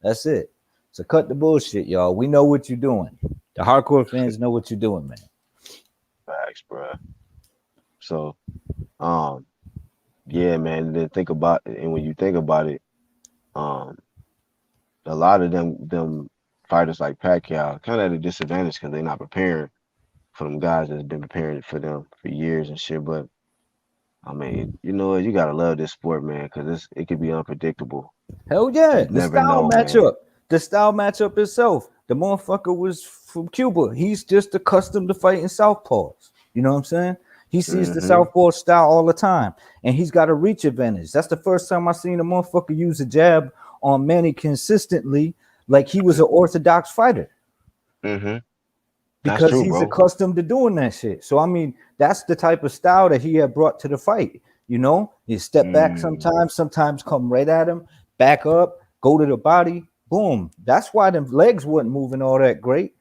That's it. So cut the bullshit, y'all. We know what you're doing. The hardcore fans know what you're doing, man. facts, bro. So, um, yeah, man. Then think about and when you think about it, um, a lot of them fighters like Pacquiao kind of at a disadvantage because they're not preparing for them guys that's been preparing for them for years and shit. But I mean, you know what? You gotta love this sport, man, because it could be unpredictable. Hell yeah. You The never style know, man. matchup. The style matchup itself. The motherfucker was from Cuba. He's just accustomed to fighting southpaws. You know what I'm saying? He sees the Hmm. southpaw style all the time, and he's got a reach advantage. That's the first time I seen a motherfucker use a jab on Manny consistently, like he was an orthodox fighter, Hmm. That's because true, he's bro. accustomed to doing that shit. So I mean, that's the type of style that he had brought to the fight. You know, you step back Mm. sometimes come right at him, back up, go to the body, boom. That's why them legs wasn't moving all that great.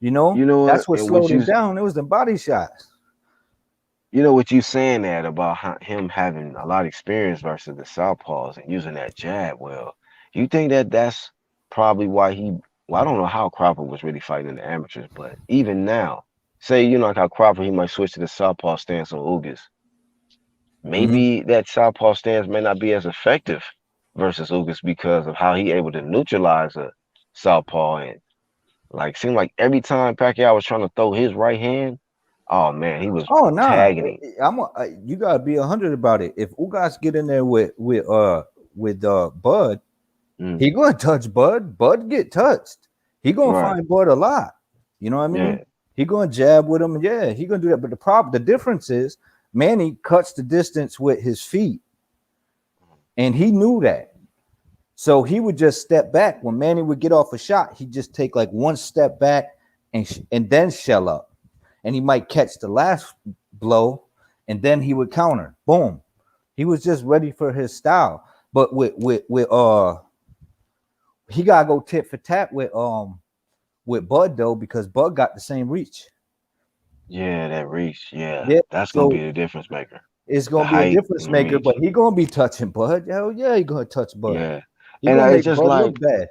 You You know, know what? that's what And slowed him down. It was the body shots. what you saying that about him having a lot of experience versus the southpaws and using that jab well. You think that that's probably why he? Well, I don't know how Crawford was really fighting in the amateurs, but even now, say like how Crawford he might switch to the southpaw stance on Ugas. Mhm. Maybe that southpaw stance may not be as effective versus Ugas because of how he able to neutralize a southpaw and like seemed like every time Pacquiao was trying to throw his right hand, oh man, he was Oh nah, tagging him. you gotta be 100 about it. If Ugas get in there with Bud, Mm, he gonna touch Bud. Bud get touched. He gonna right. find Bud a lot. You know what I mean? Yeah. He gonna jab with him. Yeah, he gonna do that. But the difference is Manny cuts the distance with his feet, and he knew that. So he would just step back when Manny would get off a shot. He'd just take like one step back and then shell up, and he might catch the last blow, and then he would counter. Boom. He was just ready for his style. But with he gotta go tit for tat with Bud though, because Bud got the same reach. Yeah, that reach. Yeah. Yeah. That's gonna be So the difference maker. it's The gonna be a height difference and the maker, but reach. he gonna be touching Bud. Hell yeah, he gonna touch Bud. Yeah. He And gonna it's make just Bud look like bad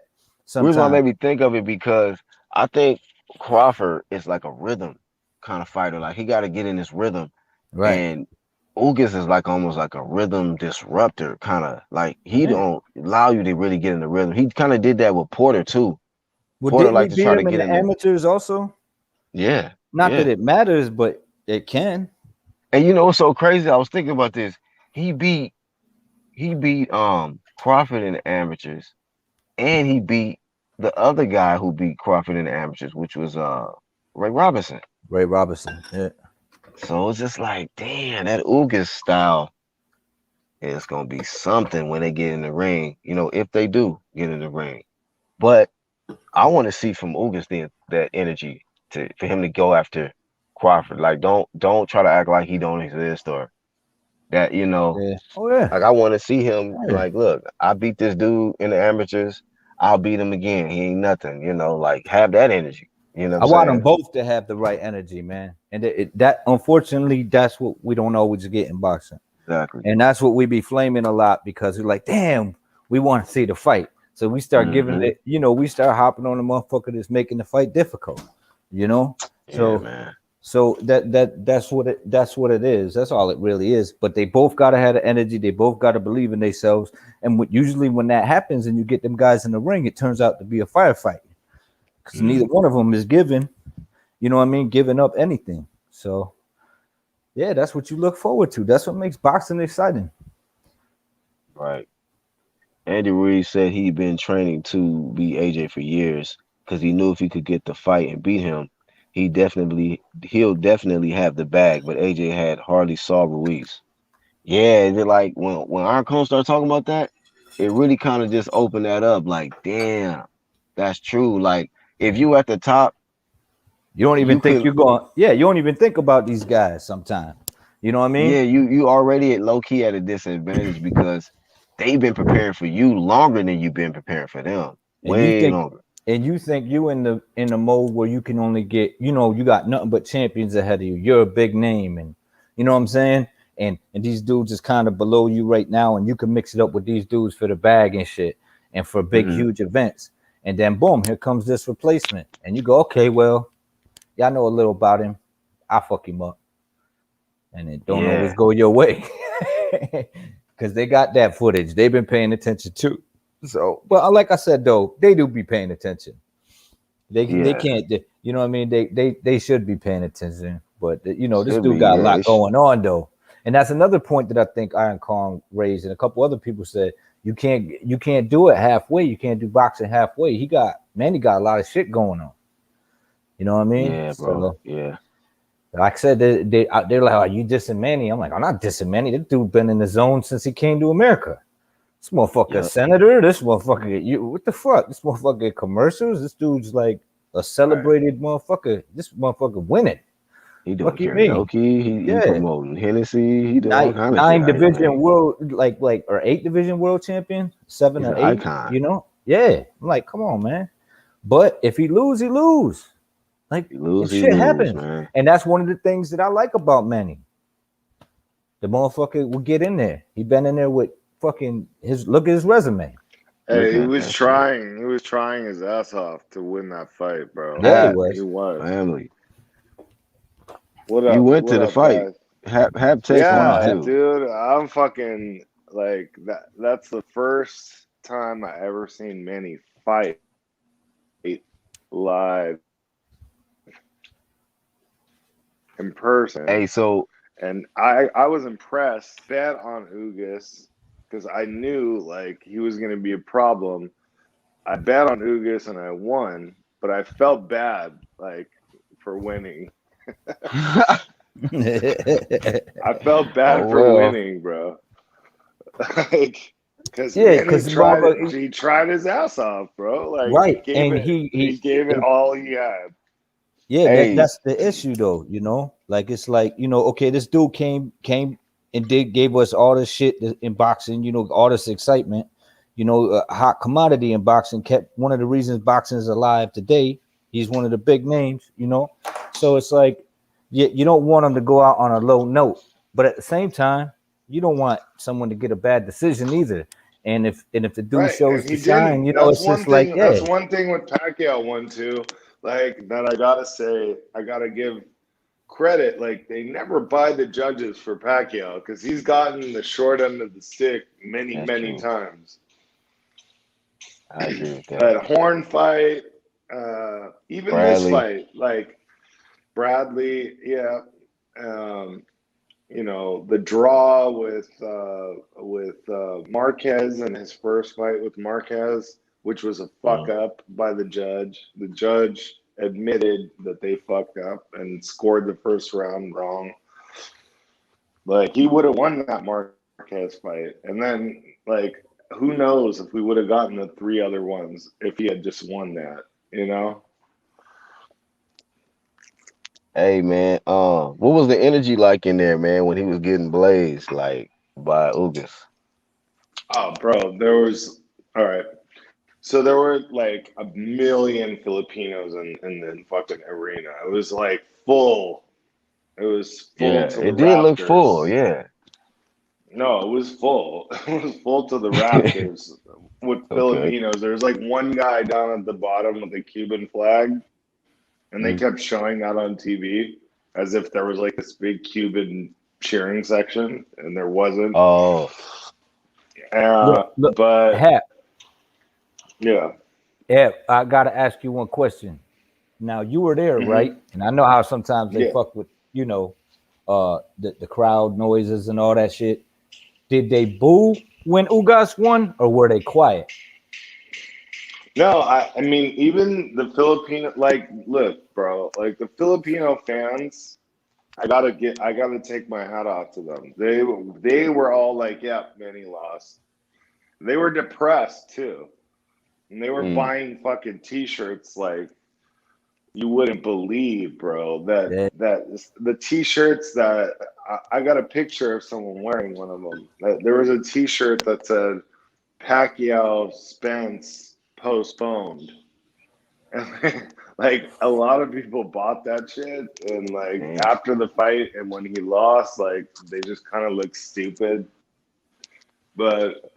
reason why I sometimes. made me think of it because I think Crawford is like a rhythm kind of fighter. Like he gotta get in this rhythm Right. and Ugas is like almost like a rhythm disruptor, kind of like he Yeah. don't allow you to really get in the rhythm. He kind of did that with Porter too. Well, Porter didn't he like to beat try to him in get the in the amateurs also? yeah, Not that yeah. it matters, but it can. And you know what's so crazy? I was thinking about this. He beat Crawford in the amateurs, and he beat the other guy who beat Crawford in the amateurs, which was Ray Robinson. Ray Robinson. Yeah. So it's just like, damn, that Ugas style is gonna be something when they get in the ring. You know, if they do get in the ring. But I want to see from Ugas that energy for him to go after Crawford. Like, don't try to act like he don't exist or that. You know, Yeah. Oh yeah. like I want to see him Yeah. like, look, I beat this dude in the amateurs. I'll beat him again. He ain't nothing. You know, like have that energy. You know what I'm I want them saying? both to have the right energy, man. And that unfortunately, that's what we don't always get in boxing. Exactly. And that's what we be flaming a lot because we're like, damn, we want to see the fight. So we start giving Hmm. it, we start hopping on the motherfucker that's making the fight difficult, you know? Yeah, So man. so that's what it is. That's all it really is. But they both gotta have the energy, they both gotta believe in themselves. And usually when that happens and you get them guys in the ring, it turns out to be a firefight. Because neither one of them is giving, giving up anything. So yeah, that's what you look forward to. That's what makes boxing exciting. Right. Andy Ruiz said he'd been training to beat AJ for years because he knew if he could get the fight and beat him, he'll definitely have the bag. But AJ had hardly saw Ruiz. Yeah, it like when Iron Cone started talking about that, it really kind of just opened that up. Like, damn, that's true. Like, if you at the top, You don't even you think can, you're going, yeah, you don't even think about these guys sometimes. You know what I mean? yeah, you already at low key at a disadvantage because they've been preparing for you longer than you've been preparing for them, And you way think longer. you in the mode where you can only get, you got nothing but champions ahead of you. You're a big name, and you know what I'm saying? And these dudes is kind of below you right now, and you can mix it up with these dudes for the bag and shit and for big, Hmm. huge events. And then boom, here comes this replacement. And you go, okay, well, y'all know a little about him. I fuck him up. And it don't always Yeah, go your way. Because they got that footage. They've been paying attention too. So, but like I said though, they do be paying attention. They yeah, can't. You know what I mean? They should be paying attention. But this should dude be. got a Yeah, lot going on though, and that's another point that I think Iron Kong raised, and a couple other people said you can't do it halfway. You can't do boxing halfway. Manny got a lot of shit going on. You know what I mean? yeah, bro. So Yeah, like I said, they're like, "Are you dissing Manny?" I'm like, "I'm not dissing Manny. This dude been in the zone since he came to America. This motherfucker yep. senator. This motherfucker, what the fuck? This motherfucker commercials. This dude's like a Right. celebrated motherfucker. This motherfucker winning. He doing Fuck you mean? karaoke. He Yeah, promoting Hennessy. He doing all nine kind of shit nine out here, man. division world like or 8 division world champion, seven He's or an eight. icon. Yeah. I'm like, come on, man. But if he lose, he lose. Like He shit lose, happens, man. and that's one of the things that I like about Manny. The motherfucker will get in there. He been in there with fucking his look at his resume. Hey, Look he at was that shit. trying. He was trying his ass off to win that fight, bro. Yeah, he Hap, He was. was. family. What You up? went to What the up, fight. guys? Hap What's takes going me on, Yeah, Hap? too. dude. I'm fucking like that. That's the first time I ever seen Manny fight live in person, Hey, so and I was impressed. Bet on Ugas because I knew like he was gonna be a problem. I bet on Ugas and I won, but I felt bad like for winning. I felt oh bad for well. winning, bro. Like, because Yeah, Manny because tried his ass off, bro. Like right, and he gave it and all he had. yeah, Hey, that's the issue though. Like it's like okay, this dude came and gave us all this shit in boxing. All this excitement. A hot commodity in boxing. Kept one of the reasons boxing is alive today. He's one of the big names. So it's like you don't want him to go out on a low note, but at the same time, you don't want someone to get a bad decision either. And if the dude Right, and shows to he shine, didn't. That's it's one just like thing. yeah, That's one thing with Pacquiao won too. Like that, I gotta say, I gotta give credit, like they never buy the judges for Pacquiao because he's gotten the short end of the stick many, That's many true. times. I agree with that. That Horn fight, even this Bradley. fight, like Bradley, yeah. You know, the draw with Marquez and his first fight with Marquez, which was a fuck up by the judge. The judge admitted that they fucked up and scored the first round wrong. Like, he would have won that Marquez fight. And then, like, who knows if we would have gotten the 3 other ones if he had just won that, you know? Hey man, what was the energy like in there, man, when he was getting blazed like by Ugas? Oh, bro, there was, all right. So there were like a million Filipinos in the fucking arena. It was like full. It was full Yeah, to the it did look full. rafters. Yeah. No, it was full. It was full to the rafters with Okay. Filipinos. There was like one guy down at the bottom with a Cuban flag, and they Mm. kept showing that on TV as if there was like this big Cuban cheering section, and there wasn't. Oh, Look, But Hap, yeah. I gotta ask you one question. Now you were there, right? Hmm. And I know how sometimes they Yeah. fuck with, the crowd noises and all that shit. Did they boo when Ugas won, or were they quiet? No, I mean, even the Filipino, like, look, bro, like the Filipino fans, I gotta take my hat off to them. They were all like, yeah, Manny lost. They were depressed too, and they were mm. buying fucking T-shirts like you wouldn't believe, bro. That Yeah. that the T-shirts that I got a picture of someone wearing one of them. There was a T-shirt that said Pacquiao Spence postponed. And like a lot of people bought that shit, and like Damn. after the fight and when he lost, like they just kind of looked stupid. But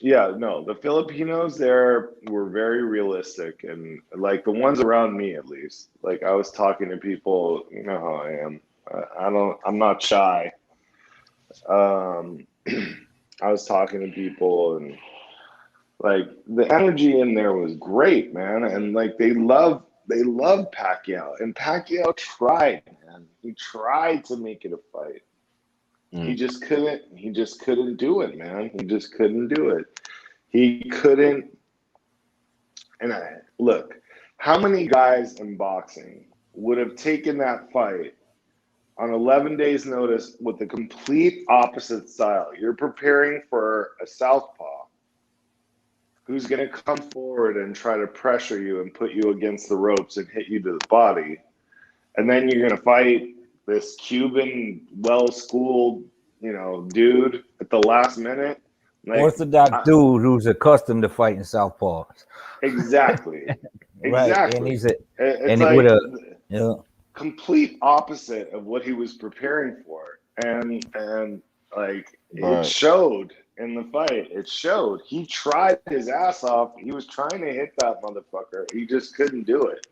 yeah, no, the Filipinos there were very realistic, and like the ones around me at least. Like I was talking to people, you know how I am. I'm not shy. Um, I was talking to people, and like the energy in there was great, man. And like they love Pacquiao. And Pacquiao tried, man. He tried to make it a fight. He Mm. just couldn't do it, man. He just couldn't do it. He couldn't. And look, how many guys in boxing would have taken that fight on 11 days notice with the complete opposite style? You're preparing for a southpaw who's going to come forward and try to pressure you and put you against the ropes and hit you to the body. And then you're going to fight this Cuban, well-schooled, dude at the last minute. Like, Orthodox dude who's accustomed to fighting southpaws. exactly. Right. Exactly. And he's It's it like would have complete opposite of what he was preparing for. And like Right. it showed in the fight. It showed. He tried his ass off. He was trying to hit that motherfucker. He just couldn't do it.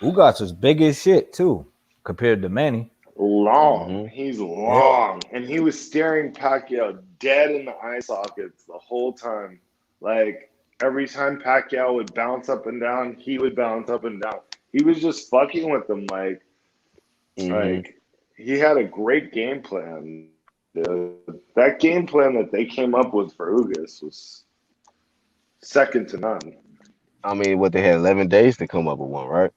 Ugas was big as shit too, compared to Manny. Long. Mm-hmm. He's long. And he was staring Pacquiao dead in the eye sockets the whole time. Like every time Pacquiao would bounce up and down, he would bounce up and down. He was just fucking with him like he had a great game plan. That game plan that they came up with for Ugas was second to none. I mean, what they had 11 days to come up with one, right?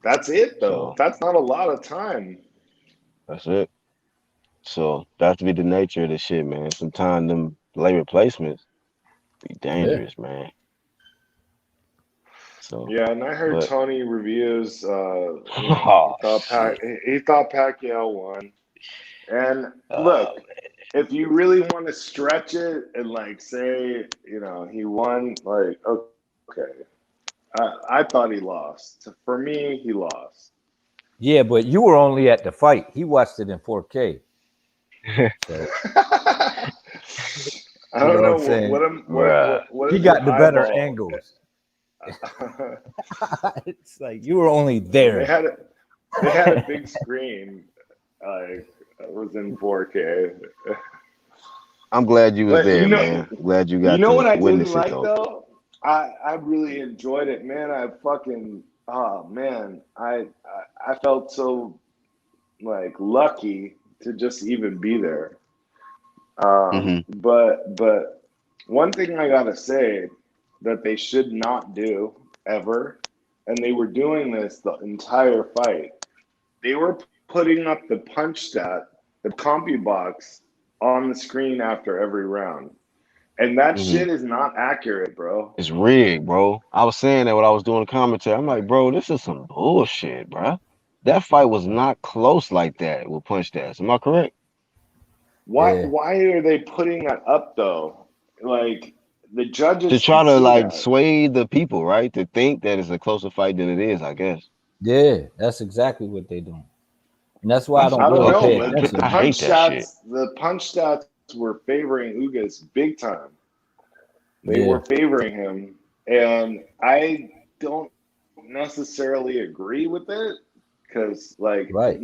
That's it, though. So That's not a lot of time. that's it. So that's be the nature of this shit, man. Sometimes them late replacements be dangerous, man. So Yeah, and I heard but Tony reviews. He oh thought shit. he thought Pacquiao won. And look, Oh if you really want to stretch it and like say, he won, like okay, I thought he lost. For me, he lost. Yeah, but you were only at the fight. He watched it in 4K. So, I don't know what I'm saying? what Bruh. what He is got your the better eyeball? angles. It's like you were only They there. had a big screen, like it was in 4K. I'm glad you was But there, man. Glad you you got know to what I didn't witness it like though. though? I really enjoyed it, man. Oh man, I felt so like lucky to just even be there. But one thing I gotta say that they should not do ever, and they were doing this the entire fight. They were putting up the punch stat, the CompuBox, on the screen after every round, and that hmm shit is not accurate, bro. It's rigged, bro. I was saying that when I was doing the commentary. I'm like, bro, this is some bullshit, bro. That fight was not close like that with punch stats. Am I correct? Why Yeah, why are they putting that up though? Like the To judges can try to see like that. sway the people, right? To think that it's a closer fight than it is, I guess. yeah, that's exactly what they doing, and that's why I That's don't some I don't really know, pay bullshit. but attention the I to it. hate punch that shit. stats, were favoring Ugas big time. They Yeah, were favoring him, and I don't necessarily agree with it because, like, right.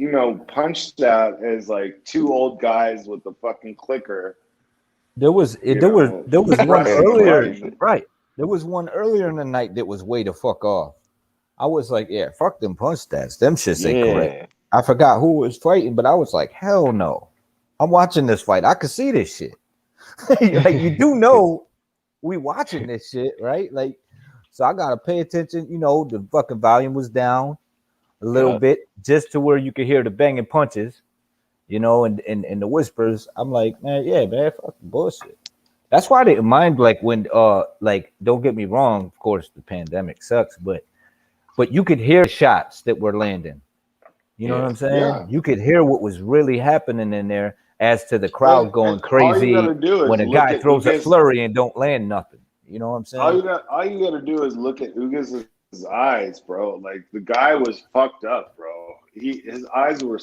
punch stat is like two old guys with a fucking clicker, There was there was one pressing a earlier, button. right? There was one earlier in the night that was way to fuck off. I was like, yeah, fuck them punch stats. Them shits ain't correct. Yeah. I forgot who was fighting, but I was like, hell no. I'm watching this fight. I could see this shit. Like you do know we watching this shit, right? Like, so I gotta pay attention. The fucking volume was down a little Yeah. bit just to where you could hear the banging punches, and the whispers. I'm like, man, yeah, man, fucking bullshit. That's why I didn't mind like when like don't get me wrong, of course the pandemic sucks, but you could hear the shots that were landing. You know what Yeah. I'm saying? Yeah, You could hear what was really happening in there as to the crowd going and all you crazy gotta do is when a look guy at throws a Ugas. flurry and don't land nothing. You know what I'm saying? All you gotta do is look at Ugas' eyes, bro. Like the guy was fucked up, bro. His eyes were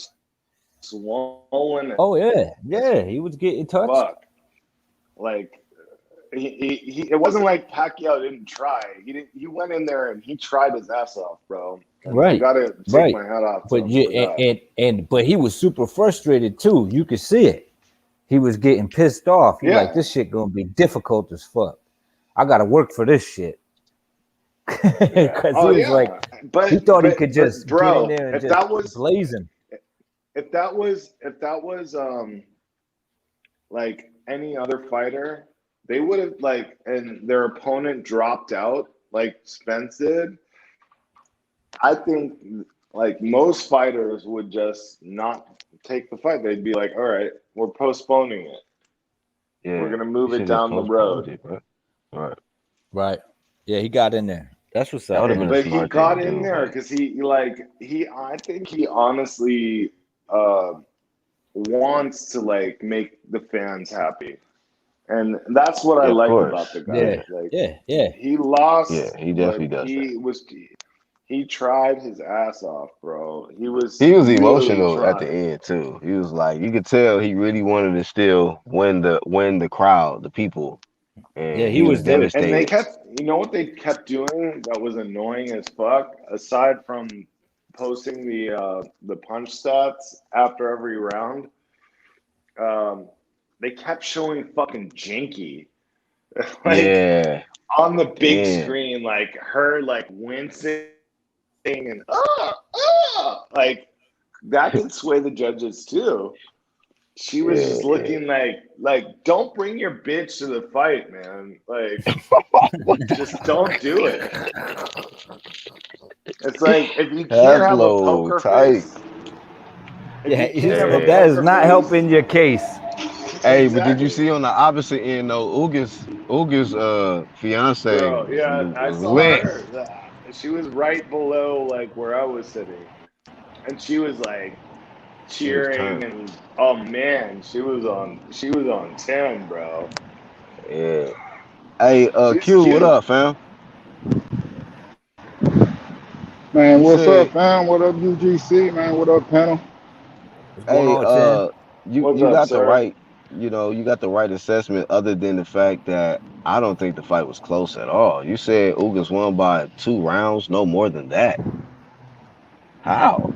swollen Oh yeah, as yeah. He was getting touched. fuck. Like it wasn't like Pacquiao didn't try. He went in there and he tried his ass off, bro. And I Right, gotta take right. my hat off to But him yeah, for that. but he was super frustrated too. You could see it. He was getting pissed off. He like Yeah. this shit gonna be difficult as fuck. I gotta work for this shit. Because Oh he was like, yeah. he thought he could But just get in bro, there and if just that was blaze him. if that was like any other fighter, they would have like and their opponent dropped out like Spence did. I think like most fighters would just not take the fight. They'd be like, all right, we're postponing it. We're Yeah. gonna You move it should just down the postponed road. it, bro. All right. Right. Yeah, he got in there. That's what's That would up, have been man. a But he smart thing to got in do, there man. because I think he honestly wants to like make the fans happy. And that's what I Yeah, of like course. about the guy. Yeah, Like yeah. he Yeah, lost, he but definitely does that. he tried his ass off, bro. He was He was really emotional at the trying. end too. He was like, you could tell he really wanted to still win the crowd, the people, Yeah, and he he was was there. And they devastated. kept, you know what they kept doing that was annoying as fuck, aside from posting the punch stats after every round. They kept showing fucking Jinky like Yeah, on the big yeah, screen, like her like wincing and like that could sway the judges too. She was yeah, just yeah. looking like don't bring your bitch to the fight, man. Like just don't do it. It's like if you can't have a Haslo poker tight. face, if Yeah, you can't have a that is poker not face, helping your case. Hey, but did you exactly. see on the opposite end though? Uga's fiance Bro, yeah, I was saw lit. her. She was right below like where I was sitting, and she was like She was cheering, turned. and oh man, she was on 10, bro. Yeah. Hey, She's Q, what cute. up, fam? Man, You what's up, said, fam? What up, UGC, man? What up, panel? What's going hey, on, Chin? you What's you up, got the sir? right. you got the right assessment other than the fact that I don't think the fight was close at all. You said Ugas won by 2 rounds, no more than that. How?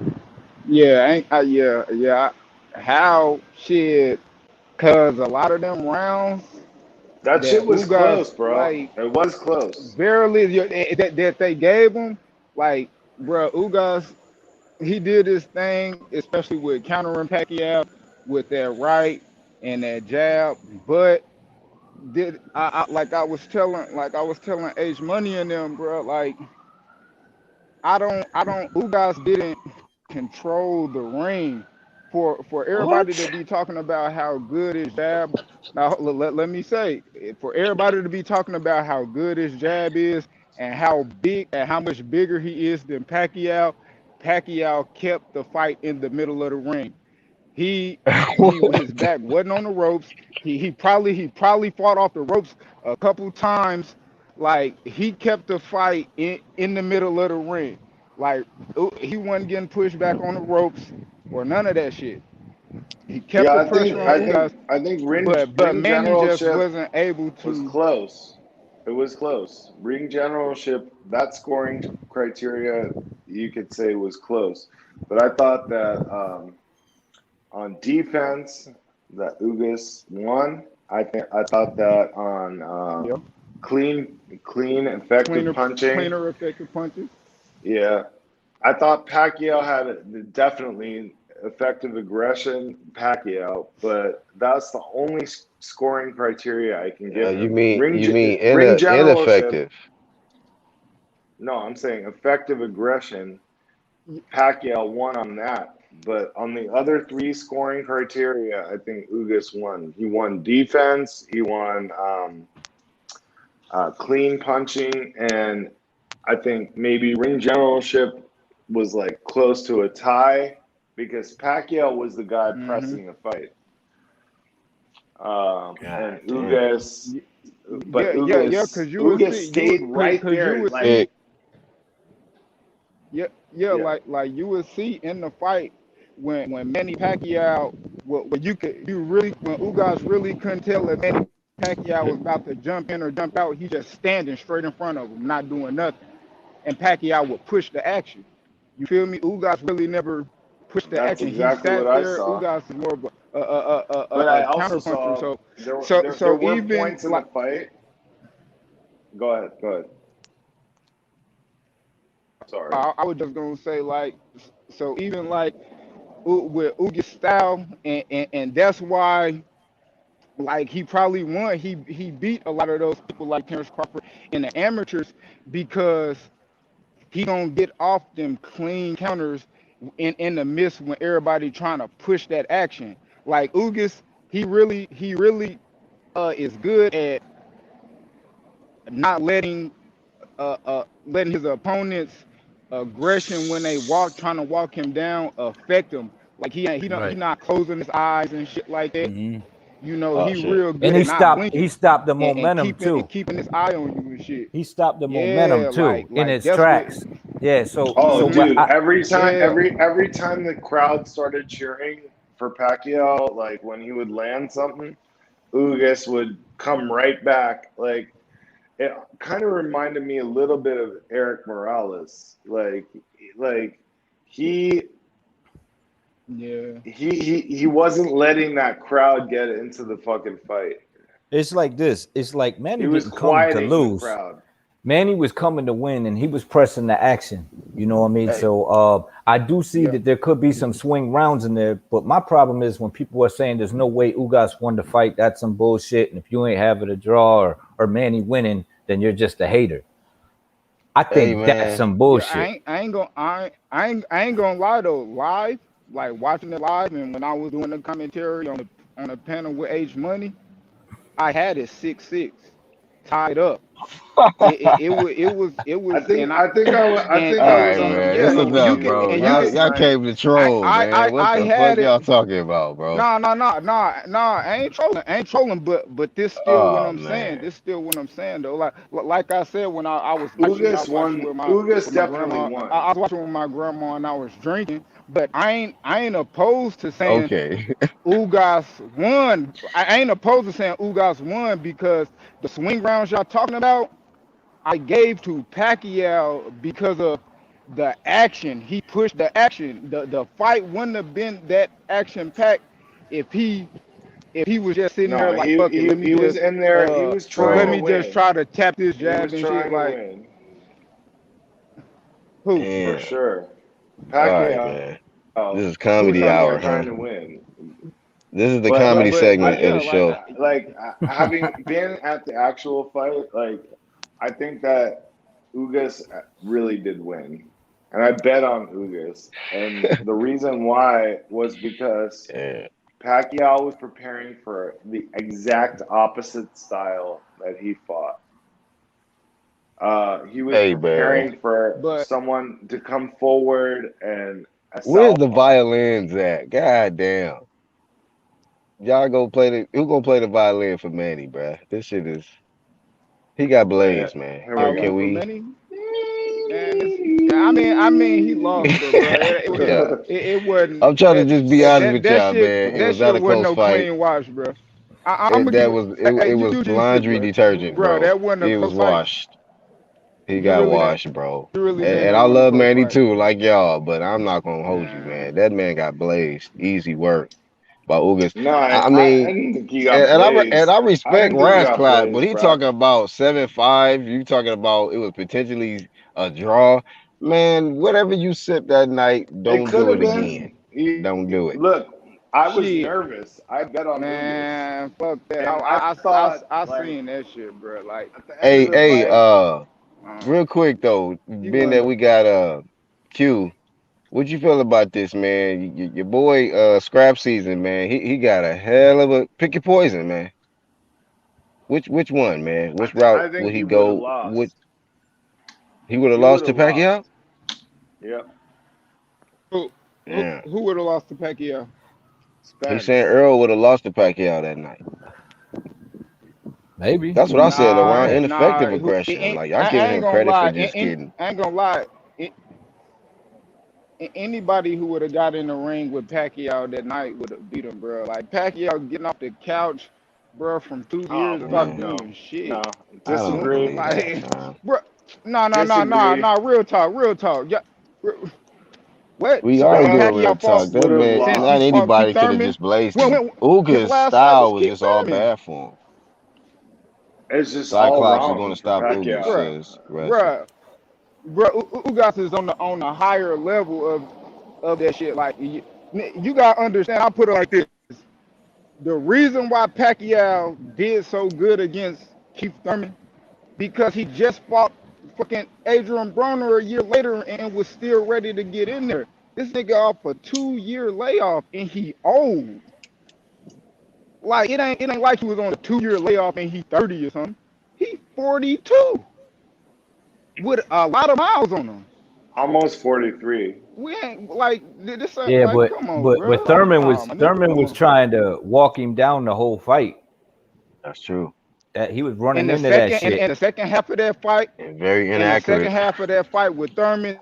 Yeah, yeah. How shit? Cause a lot of them rounds That shit that was Ugas close, bro. like It was close. barely that they gave him, like, bro, Ugas, he did his thing, especially with countering Pacquiao with that right and that jab. But did I was telling H Money and them, bro, like I don't Ugas didn't control the ring for everybody to What? be talking about how good his jab. Now let me say, for everybody to be talking about how good his jab is and how big and how much bigger he is than Pacquiao, Pacquiao kept the fight in the middle of the ring. He his What? back wasn't on the ropes. He probably fought off the ropes a couple times. Like, he kept the fight in the middle of the ring. Like, he wasn't getting pushed back on the ropes or none of that shit. He kept Yeah, the I pressure think on I think Ugas, I think but ring Manny just generalship wasn't able was to. close. It was close. Ring generalship, that scoring criteria, you could say was close. But I thought that on defense, that Ugas won. I thought that on Yeah, clean, effective cleaner punching. cleaner effective punches. Yeah, I thought Pacquiao had definitely effective aggression, Pacquiao, but that's the only scoring criteria I can give You him. mean you mean Ring generalship. ineffective? No, I'm saying effective aggression. Pacquiao won on that, but on the other three scoring criteria, I think Ugas won. He won defense. He won clean punching, and I think maybe ring generalship was like close to a tie because Pacquiao was the guy Hmm. pressing the fight, and God damn. Ugas, but Yeah. Ugas, Cause you would Ugas see stayed right cause you there. would Like, see. Big. Yeah, yeah, like you would see in the fight when Manny Pacquiao, when you really when Ugas really couldn't tell if Manny Pacquiao was about to jump in or jump out. He just standing straight in front of him, not doing nothing, and Pacquiao would push the action. You feel me? Ugas really never pushed the that's action. He exactly what sat I there. saw. Ugas is more of a But I also counter puncher. saw So there were even points in the like, fight. Go ahead, go ahead. Sorry. I was just gonna say, like, so even like with Ugas style, and that's why, like, he probably won. He beat a lot of those people like Terrence Crawford in the amateurs because he don't get off them clean counters in the midst when everybody trying to push that action. Like Ugas, he really is good at not letting his opponents aggression when they trying to walk him down affect him. Like, he Right. not closing his eyes and shit like that. Hmm. You know, Oh he shit. real And good he at not stopped. He blinking stopped the and momentum too. keeping his eye on you and shit. He stopped the momentum Yeah, too in like its that's what. tracks. Yeah. So Oh, Hmm. what? dude! Yeah. Every time the crowd started cheering for Pacquiao, like when he would land something, Ugas would come right back. Like, it kind of reminded me a little bit of Eric Morales. Like he Yeah. he wasn't letting that crowd get into the fucking fight. It's like this. It's like Manny He was didn't come to quieting the lose. crowd. Manny was coming to win, and he was pressing the action. You know what I mean? Hey, So I do see Yeah. that there could be some swing rounds in there, but my problem is when people are saying there's no way Ugas won the fight, that's some bullshit. And if you ain't having a draw or Manny winning, then you're just a hater. I hey think that's man. some Yeah. bullshit. I ain't gonna lie though. Live, like watching it live, and when I was doing the commentary on the panel with H Money, I had it 6-6 tied up. it was, and I I think and All I right, was on the man. yeah, It's field and you enough, with can bro. and you Y'all, can. last y'all night. came to troll, man. What I the fuck had it. y'all talking about, bro? Nah. I ain't trolling. But this still what Oh I'm saying. man. This still what I'm saying though. Like I said when I was watching, I Ugas was watching won. with Ugas my definitely grandma. won. I was watching with my grandma and I was drinking. But I ain't opposed to saying Okay. Ugas won. I ain't opposed to saying Ugas won because the swing rounds y'all talking about, I gave to Pacquiao because of the action. He pushed the action. The fight wouldn't have been that action packed if he was just sitting there No, like fuck it. he was in there. He was Let trying to me Bro. just win. try to tap this He was jab and shit. trying to Like win who? for Damn. sure. All right, Pacquiao, man. This is Who we comedy talking hour, about? trying huh? to win. This is the But comedy like segment of Yeah, the show. having been at the actual fight, like I think that Ugas really did win, and I bet on Ugas. And the reason why was because Yeah. Pacquiao was preparing for the exact opposite style that he fought. He was Hey, man. preparing for but someone to come forward and a Where's the southpaw. violins at? God damn. Y'all go play who gonna play the violin for Manny, bruh? This shit is he got Yeah, blazed, man. here we violin Can for go. we many man. I mean he lost, but bro, Yeah. it wasn't I'm trying to just be honest with that y'all, man. It that was not shit a wasn't close no fight. clean wash, bro. I'm It gonna give that it. was Hey, it you was do this shit, laundry bro. detergent, Bro, bro. that wasn't a It close was fight. washed. He You got really didn't. washed, bro. You really And didn't. I It wasn't a love close Manny fight, too, like y'all, but I'm not gonna hold you, man. man. That man got blazed. Easy work by Ugas. No, I I mean, didn't think he got blazed. and I I respect didn't think he got Rasclap, but blazed, he bro. talking about 7-5. You talking about it was potentially a draw. Man, whatever you sip that night, It don't could do have it again. been. Don't do it. Look, I was Shit, nervous. I bet on Ugas, man. Fuck that. and I thought I like seen that shit, bro. Like, at the end of Hey, the hey, fight, real quick though, he being that wasn't. we got Q, what you feel about this, man? Your boy Scrap Season, man. He got a hell of a pick your poison, man. Which one, man? Which route I think would he he would have go? Would lost. he would have He would lost have to Pacquiao? lost. Yep, Yeah. Who would have lost to Pacquiao? He's saying Spence. Earl would have lost to Pacquiao that night. Maybe. That's what I said around Yeah. ineffective It aggression. ain't, Like y'all giving I him ain't gonna credit for lie. just getting. I ain't gonna lie. Anybody who would have got in the ring with Pacquiao that night would have beat him, bro. Like Pacquiao getting off the couch, bro, from 2 years Oh about Man, doing no, shit. no, I don't disagree, believe that, Like, fam. bro, disagree. Real talk, real talk. Yeah, what? We are When doing Spence real Pacquiao fought, talk. That would have man, since he not lost. fought Keith anybody could have Thurman, just blazed when him. his Uga's last fight was style was Keith just all Thurman, bad for him. It's just all Cyclops is going to wrong for stop Uga, Pacquiao. bro, says Wrestling. bro, Ugas is on a higher level of that shit. Like you gotta understand. I put it like this: the reason why Pacquiao did so good against Keith Thurman because he just fought fucking Adrian Broner a year later and was still ready to get in there. This nigga off a 2-year layoff and he old. Like it ain't like he was on a 2-year layoff and he 30 or something. He 42 with a lot of miles on him. Almost 43. We ain't like this ain't Yeah, like but come on, but bro. but Like nah, my nigga, Thurman come was on. trying to walk him down the whole fight. That's true. That he was In running the into that second shit. in the second half of that fight, And very in the second inaccurate. half of that fight with Thurman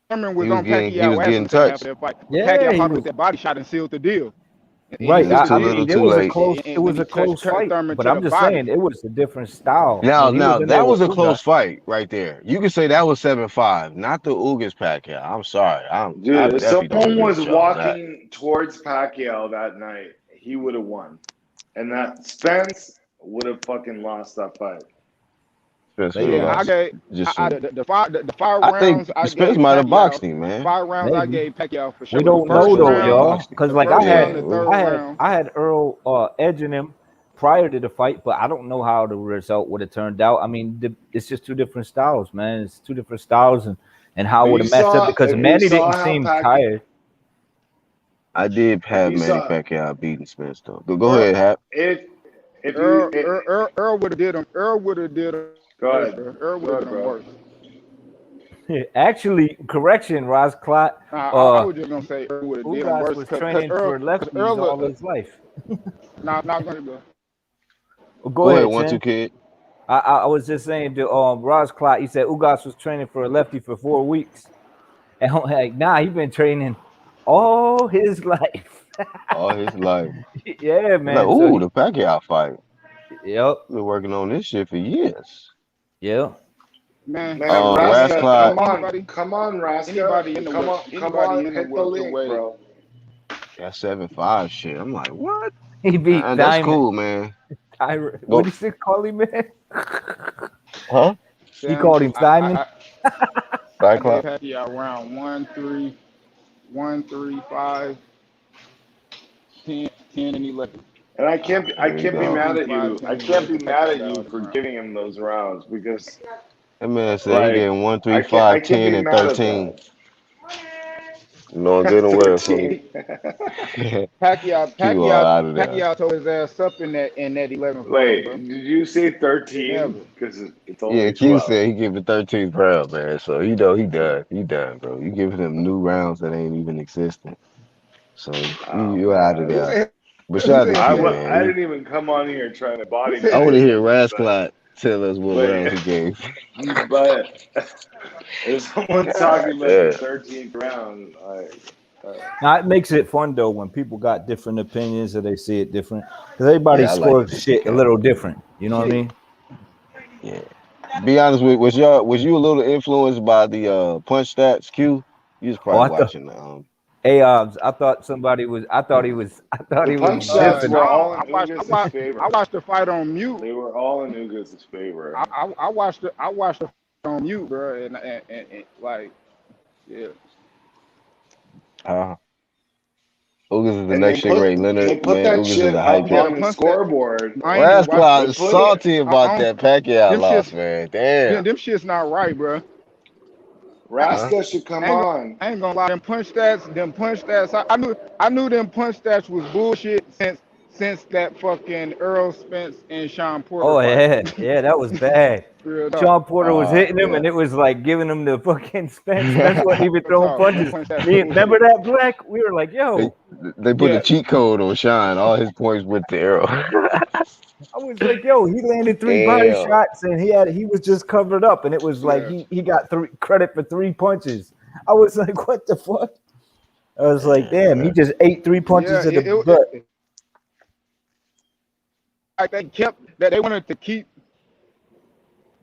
was on He was Pacquiao ass in getting the second half of touched. that fight. But Yeah, Pacquiao he caught him with was that body shot and sealed the deal. And he right. Just sealed too the little, deal. It too was a late. close. It When was he a touched close fight. Thurman But to the I'm just body. saying it was a different style Now, when he was now in there that with was a Ugas. close fight right there. You can say that was 7-5, not the Ugas Pacquiao. I'm sorry. I Dude, if definitely don't someone agree was with y'all on that. walking towards Pacquiao that night, he would have won. And that Spence would have fucking lost that fight. Spence would have Maybe, Yeah, I lost gave just some. the five I think rounds I Spence gave might have Pacquiao. boxed him, man. 5 rounds I maybe. gave Pacquiao for We sure. The don't Yeah, first know Spence though, might have round, y'all. boxed him. Because the like I first had, round, the Yeah. third round. I had Earl edging him prior to the fight, but I don't know how the result would have turned out. I mean, it's just two different styles, man. It's two different styles, and how it would have matched up because If you Manny saw didn't how seem Pacquiao, tired. I did if have you Manny saw, Pacquiao beating Spence though. Go Bro, ahead, Hap. if if you Earl would have did him. Earl would have did him go worse, ahead, bro. Earl go would have ahead, did him bro. worse. Actually, correction, Ross Clot. I was just gonna say Earl would have did him Ugas worse was because training Earl, for because lefties Earl, all his life. not gonna go. Well, Go go ahead, ahead, 1-2 Chin. kid. I was just saying to Ross Clot, he said Ugas was training for a lefty for 4 weeks. And I'm like, nah, he been training all his life. All his life. Yeah, He's like, man. So ooh, the Pacquiao fight. yep, Been working on this shit for years. yep. Man, Man, Raska, Rasclot, come on, Raska, anybody in the come anybody on, in the hit the link, welterweight. bro. that 7-5 shit. I'm like, what? He beat That's Diamond. cool, man. What Go, did he call him, man? huh? He called him Simon. I gave Cyclops. Pacquiao round 1, 3, 1, 3, 5, 10, 10, and 11. And I can't There you be go. mad at 5, you. 10, I and can't 11. be mad at Pacquiao you the for round. giving him those rounds because That man said he like gave him 1, 3, I 5, can't 10, be and mad at 13. that. Knowing good and well, so 13. Q all out of there. Pacquiao tore his ass up in that 11th round, Wait, bro. did you say 13? Never. Because it's Yeah, only Q 12. said he give the 13th round, man. So you know he done. He done, bro. You giving him new rounds that ain't even existent. So Oh you out of man, Who there. said? But Who shout out to said? I Who Q, said? man. I didn't even come on here trying to Who body I said? want to bag hear you, Rascalot tell us what rounds he gave. but if someone's talking God about the damn. 13th round, Now it makes it fun though when people got different opinions or they see it different because everybody Yeah, I like the scores shit a 50 cal. little different. You know what I Shit. mean? Yeah. Be honest with was you a little influenced by the punch stats, Q? You was Oh, probably watching the I thought somebody was. I thought the he was punch stats dipping. were all in I Ugas' favor. watched the fight on mute. They were all in Ugas' favor. I watched it. I watched the fight on mute, bro, and like, yeah. uh Ugas is the And next sugar Ray Leonard. they put Man, that Ugas is shit a hype up All hitter. the on the punch that scoreboard. I ain't even watched They Rascalot is put it. salty I about don't, that Pacquiao them loss, shits, man. Damn. them shits not right, bro. I, Huh? Raska should come I ain't gonna, on. I ain't gonna lie. Them punch stats. I knew them punch stats was bullshit since that fucking Earl Spence and Sean Porter Oh fight. yeah, that was bad. Real talk. Sean Porter was hitting him, Yeah. and it was like giving him the fucking Spence. Spence wasn't even Real throwing talk. Them punches. punch stats Me, remember bullshit. that Black? We were like, they yo, they put a Yeah, cheat code on Shine. All his points went to Arrow. I was like, yo, he landed 3 body Damn. shots, and he was just covered up, and it was like yeah, he got credit for 3 punches. I was like, what the fuck? I was like, damn, he just ate 3 punches yeah. to the gut. Like they wanted to keep.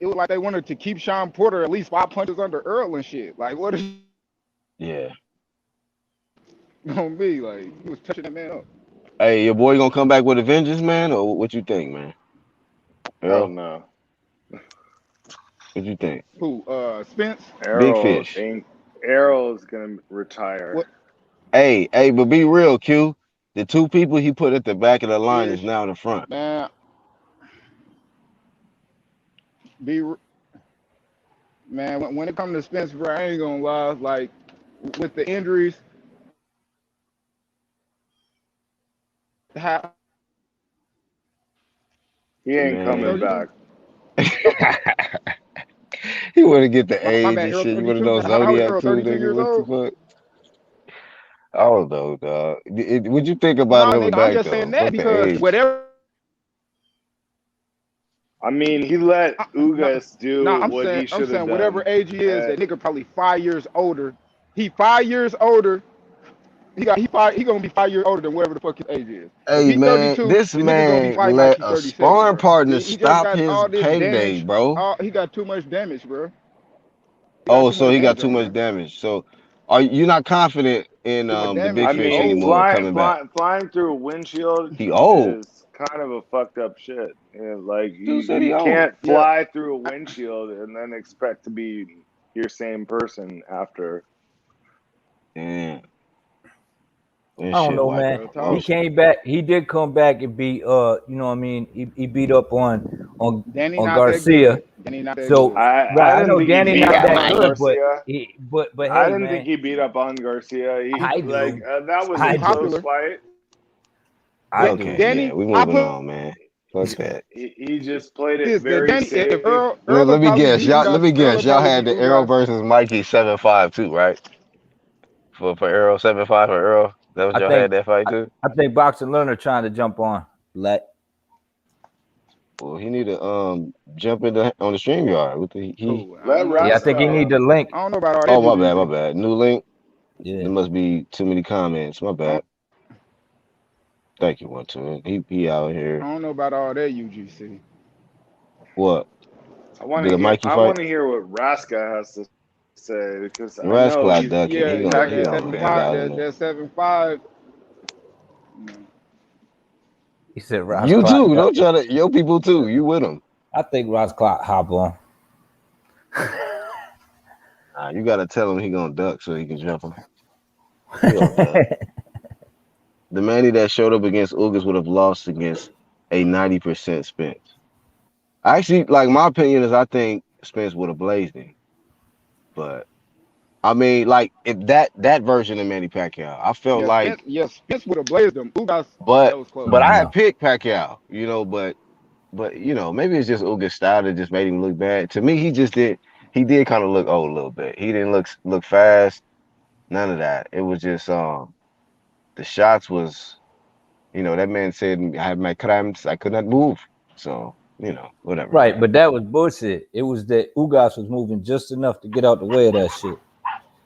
It was like they wanted to keep Sean Porter at least 5 punches under Earl and shit. Like, what is Yeah. it gonna be? Like, he was touching that man up. Hey, your boy gonna come back with a vengeance, man, or what you think, man? Hell Earl, no. what you think? Who? Spence? Big Arrow fish. ain't Arrow's gonna retire. What? Hey, but be real, Q. The 2 people he put at the back of the line is Fish? now in the front. Man, be man. When it comes to Spence, bro, I ain't gonna lie. Like, with the injuries, how He ain't coming Man. back. He wanna get the my age bad. and Earl shit. You wanna 32. know How is Zodiac Earl too, 32 nigga? years What the old? fuck? I don't know, dog. What you think about No, him coming nigga, I'm back just saying though? that Fuck the because age. whatever. I mean, he let No, Ugas no, do what he I'm should have saying whatever done. age he is, that nigga probably 5 years older. He 5 years older. He gonna be 5 years older than whatever the fuck his age is. If Hey he man, 32, this the nigga gonna be man fighting like let he a 37, sparring bro. partner He just stop got his all this payday, damage. bro. He got too much damage, bro. He got Oh, too so much he got damage too on much him. damage. So are you not confident in Too much the damage. big I He fish mean, old. anymore coming back? flying through a windshield He old. is kind of a fucked up shit. And like Dude said he you old. can't Yeah, fly through a windshield and then expect to be your same person after. Damn. I That don't shit know, whack. man. real He talk. came back. He did come back and beat. You know what I mean. He beat up Danny on not that Garcia. good. Danny not that So good. right, I I didn't know think he Danny beat not up that on good, but Garcia. I hey, didn't think man, he beat up on Garcia. I Like do. that was a He I do. close popular. fight. I do. Okay, yeah, Danny, we I moving put on, man. Fuck that. He just played it This the very Danny. safe. If Earl Let, will let me probably guess. beat Y'all let Ugas. me Earl guess. will Y'all probably had beat the Arrow Ugas. versus Mikey 7-5 too, right? For Arrow 7-5 for Earl. That was I y'all think had that fight I, too? I think Boxing Learner trying to jump on. Let Well, he need to jump into on the stream yard with the he. Oh, I Let don't know yeah, I about think he all need that. the link. I don't know about all Oh that, my bad, my UGC. bad. New link. Yeah. There must be too many comments. My I bad. don't, Thank you, one to it. He out I here. don't know about all that, UGC. What? I want Did to a hear. Mikey I fight? want to hear what Raska has to say because I know Rascalot he's ducking. Yeah, He yeah, gonna he that Pacquiao gonna 7-5, hang fan. out in there. that 7-5. He said Ross You Clark. too. Don't try to. Your people too. You with them. I think Ross Clark hop on. Nah, you gotta tell him he gonna duck so he can jump him. He gonna duck. The Manny that showed up against Ugas would have lost against a 90% Spence. I actually like my opinion is I think Spence would have blazed him, but I mean like if that version of Manny Pacquiao, I felt like, Spence would have blazed them. Ugas, but that was close. but I had No. picked Pacquiao, but maybe it's just Ugas style that just made him look bad. To me, he did kind of look old a little bit. He didn't look fast, none of that. It was just the shots was. That man said, I had my cramps, I could not move. So, whatever, Right, man. but that was bullshit. It was that Ugas was moving just enough to get out the way of that shit.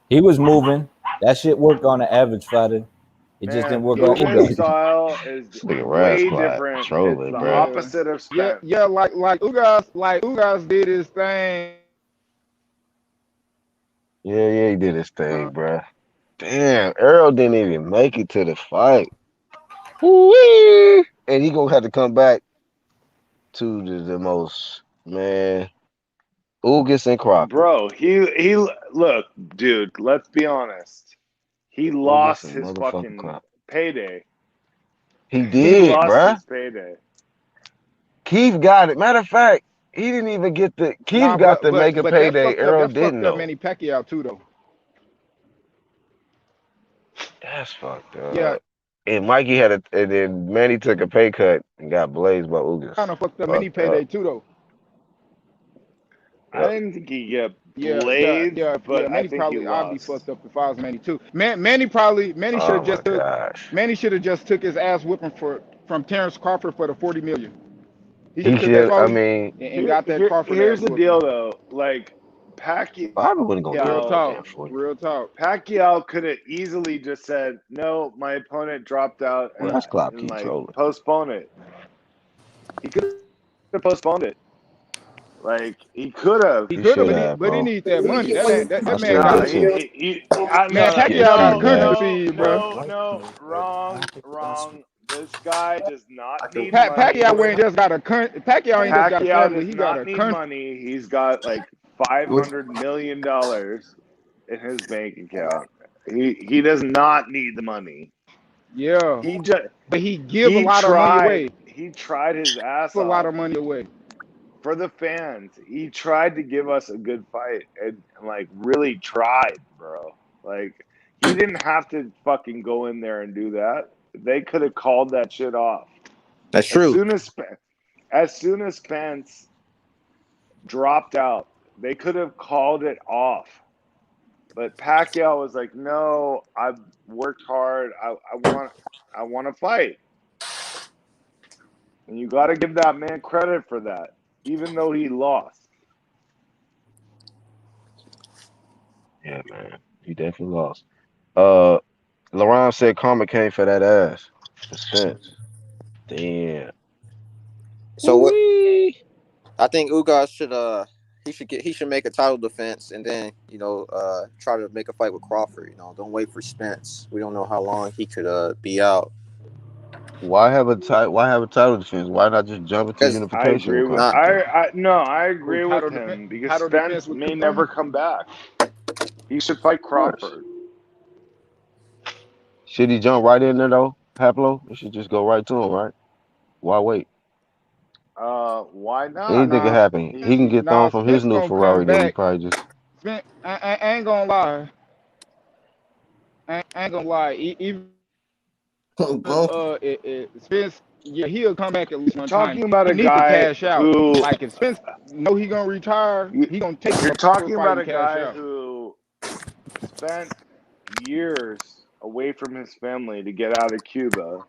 He was moving. That shit worked on the average fighter. It just didn't Man, work on Uga's Ugas. style is This nigga way Rascalot different. It's trolling, the bro. Yeah, opposite of yeah, Spence. yeah. Like Ugas did his thing. Yeah, he did his thing, bro. Damn, Earl didn't even make it to the fight. Woo-wee! And he gonna have to come back to the most, man, Ugas and Crawford. Bro, he look, dude, let's be honest. He Ugas lost and his motherfucking fucking Crawford. payday. He He did, lost bruh. his payday. Keith got it. Matter of fact, he didn't even get Keith Nah, got but the make but a but that payday. fucked up. Earl That didn't fucked up know. Manny Pacquiao too, though. That's fucked Yeah, up. And Mikey and then Manny took a pay cut and got blazed by Ugas. kind of fucked up Manny Fucked up. payday too, though. I Yep. didn't think he get Yeah. blazed, but I Manny think he probably I'd be lost. fucked up if I was Manny too. Manny should Oh have my just took gosh. Manny should have just took his ass whipping from Terrence Crawford for the 40 million. He He just took that should. I Paulie mean, and got that Crawford Here's ass the whooping. deal though. Like Bobby wasn't gonna give Real him no Pacquiao damn talk, 40. real talk. Pacquiao could have easily just said, "No, my opponent dropped out," Well, that's Klopp and keep like trolling. postpone it. He could have postponed it. Like he could have. He He could have, should have, but he bro. needs that money. I That man still got do Nah, to too. man. no, Yeah, Pacquiao got Kenny no, country bad. no, fees, bro. no, wrong. This guy does not need Pacquiao money. ain't just got a Pacquiao ain't just got a Pacquiao family. does He got not a need country. money. He's got like $500 million in his bank account. He does not need the money. Yeah, He just but he give a lot of money away. he tried his ass A lot off of money away. for the fans. He tried to give us a good fight and like really tried, bro. Like he didn't have to fucking go in there and do that. They could have called that shit off. That's As true. soon as Spence dropped out, they could have called it off. But Pacquiao was like, "No, I've worked hard. I want to fight." And you got to give that man credit for that, even though he lost. Yeah, man. He definitely lost. Uh, LaRon said Karma came for that ass. Spence. Damn. So what? Woo-wee. I think Ugas should he should make a title defense and then try to make a fight with Crawford. Don't wait for Spence. We don't know how long he could be out. Why have a title defense? Why not just jump into Because I unification agree with with not Crawford then? I Who agree with him because title defense Spence with may Cooper? never come back. He should fight Of course. Crawford. Should he jump right in there though, Pablo? He should just go right to him, right? Why wait? Why not? Anything can Nah, happen. He can get thrown from his Spence new gonna come Ferrari that he back. probably just. Spence, I ain't gonna lie. I ain't gonna lie. Even bro. Spence Yeah, he'll come back at least one time. Talking about He a needs to guy cash out. who Like if Spence know he gonna retire, he gonna take you're a pro talking fight about and a cash guy out. who spent years away from his family to get out of Cuba,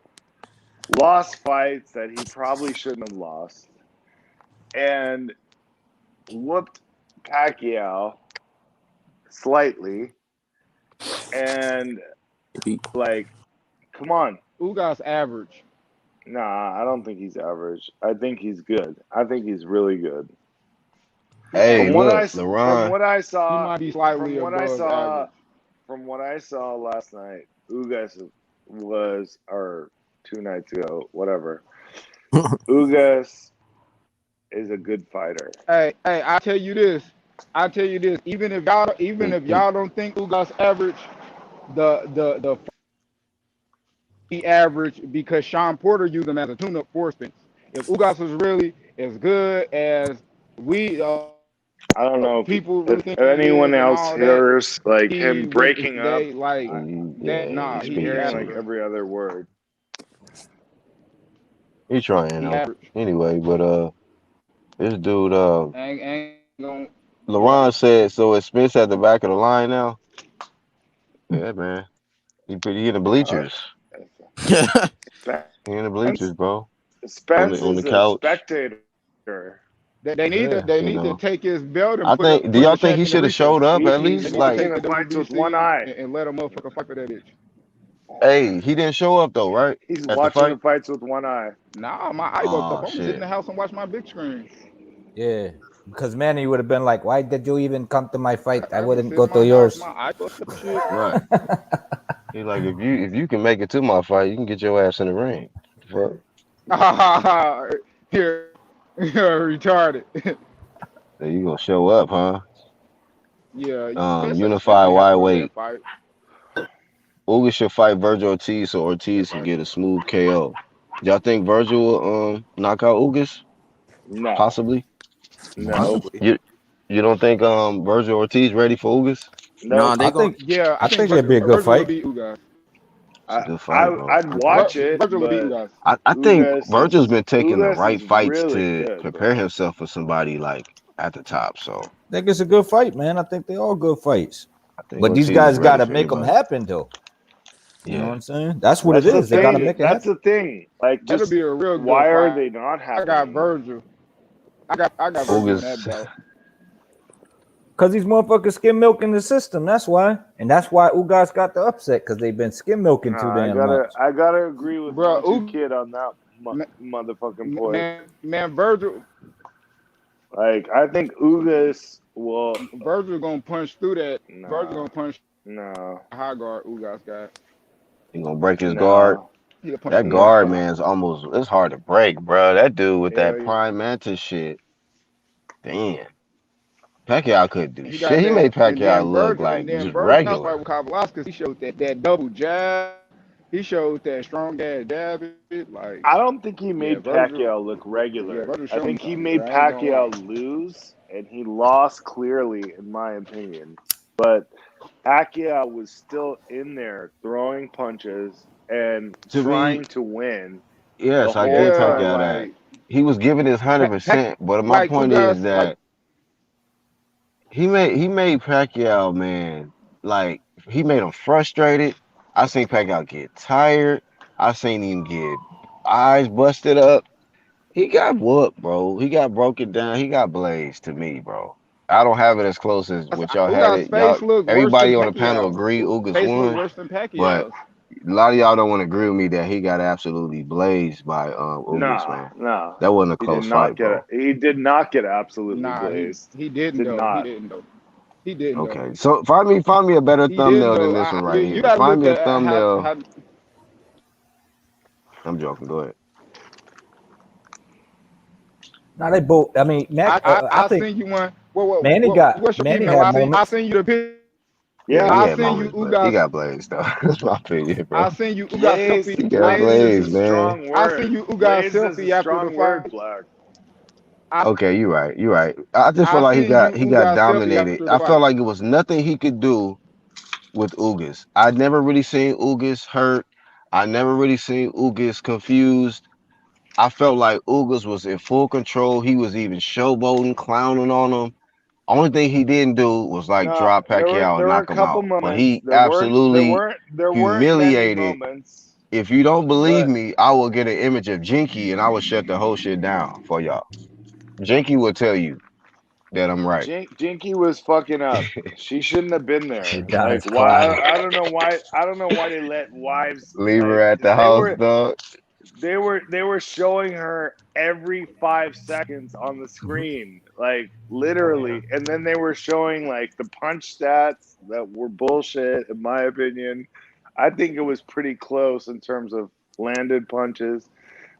lost fights that he probably shouldn't have lost, and whooped Pacquiao slightly. And like, come on. Ugas average. Nah, I don't think he's average. I think he's good. I think he's really good. Hey, From what I look, LeRon. He saw, might be slightly from what I above saw, average. from what I saw last night, Ugas was, or 2 nights ago, whatever. Ugas is a good fighter. Hey, I tell you this. Even if y'all don't think Ugas average, the he average because Sean Porter used him as a tune-up for Spence. If Ugas was really as good as we I don't know people really if think he anyone is and else all that, hears like he him would breaking up. they like that? Yeah, Nah, he's he Hearing like average. every other word. He's trying He though. average. Anyway, but this dude, Ain't gonna. Yeah. LeRon said, so is Spence at the back of the line now? Yeah, man. He in the Uh, bleachers. He in the Spence, bleachers, bro. Spence On the is a couch. spectator. They need to Yeah. they You need to know. take his belt and I put think. it Do put it y'all to think Shaq he in the should have replay. showed up at He's They least? need to Like, take watching the the fights with one WBC eye. and let a motherfucker fight for that bitch. hey, he didn't show up though, right? He's At the watching the fight. fights with one eye. Nah, my eye woke up. Oh I'm gonna sit in shit. the house and watch my big screen. Yeah. Because Manny would have been like, why did you even come to my fight? I I can wouldn't sit go in to my house, yours. my eye fucked up and shit. Right. He's like, if you can make it to my fight, you can get your ass in the ring. Fuck. Here, you're retarded. So you gonna show up, huh? Yeah, Spence Unified ain't have to wide go to that weight. fight. Ugas should fight Virgil Ortiz so Ortiz can get a smooth KO. Y'all think Virgil will knock out Ugas? No, Possibly. no, Possibly. You don't think Virgil Ortiz ready for Ugas? No, nope. they going Yeah, I I think think it'd be a good Virgil will fight. beat Ugas. It's a good fight, bro. I'd watch it, Virgil will beat but Ugas. I think Virgil's been taking the Ugas right is fights really to good, prepare bro. himself for somebody like at the top. So I think it's a good fight, man. I think they all good fights. I think But these Ortiz is guys got ready to for make them anybody. happen, though. You know what Yeah. I'm saying? That's what it That's the is. They got to thing. make it That's happen. the thing. Like, That'll just be a real why good are fight. they not I got happening? Virgil. I got Virgil in that Ugas. belt. Because these motherfuckers skim milking the system. That's why. And that's why Ugas got the upset, because they've been skim milking too damn much. I gotta agree with Bro, 1-2 Kid on that motherfucking point. man, Virgil Like, I think Ugas will. gonna punch through that. Virgil No, gonna punch no, high guard Ugas got. He gonna break his guard. no, He'll punch That through that guard, shit. man's almost it's hard to break, bro. That dude with Hell that yeah. prime mantis shit. Damn. Pacquiao couldn't do He got shit. He that, made Pacquiao look like just Virgil fight regular. with Kavalauskas. He showed that double jab. He showed that strong ass jab. Like, I don't think he yeah, made Virgil. Pacquiao look Yeah, regular. Virgil I showed me think he something. made Bro. I ain't gonna lie. Pacquiao lose, and he lost clearly, in my opinion. But Pacquiao was still in there throwing punches and To trying me, to win the yes, I whole give Yeah, Pacquiao time. that. like He was giving his Pac, 100%, but my like point is Ugas, like that he made Pacquiao, man, like he made him frustrated. I seen Pacquiao get tired. I seen him get eyes busted up. He got whooped, bro. He got broken down. He got blazed to me, bro. I don't have it as close as what y'all had Ugas' it. Y'all, face look worse than everybody on the panel Pacquiao. agree Ugas Face look won, worse than but Pacquiao's. a lot of y'all don't want to agree with me that he got absolutely blazed by Ugas, Nah, man. nah. That wasn't a He did close not fight, get it. bro. He did not get absolutely Nah, blazed. he didn't Did though. He not. didn't though. He didn't though. Okay, so find me a better He didn't thumbnail than though. this one right You here. gotta Find look me a at thumbnail. how I'm joking. Go ahead. Now they both. I mean, I I think seen you one. What's your Manny opinion? had I moments. seen you the picture. Yeah, Yeah, he I had seen you moments, but he Ugas. got blazed though. That's my opinion, bro. I seen you Ugas blazed. selfie. He got I Blazed seen is you. a blazed, man. strong I seen word. you Ugas Blazed is a selfie after the strong word, fight. Black. I Okay, you're right. You're right. I just I feel like he seen you got Ugas selfie dominated. after the I felt fight. like it was nothing he could do with Ugas. I never really seen Ugas hurt. I never really seen Ugas confused. I felt like Ugas was in full control. He was even showboating, clowning on him. Only thing he didn't do was like No, drop Pacquiao and there were a knock him couple out. But moments. he absolutely There weren't many humiliated. moments. If you don't believe But me, I will get an image of Jinky and I will shut the whole shit down for y'all. Jinky will tell you that I'm right. Jinky was fucking up. She shouldn't have been there. Like, Adonis why? crying. I don't know why. I don't know why they let wives Leave her like, at because the house, dog. they were showing her every 5 seconds on the screen, like literally, and then they were showing like the punch stats that were bullshit, in my opinion. I think it was pretty close in terms of landed punches.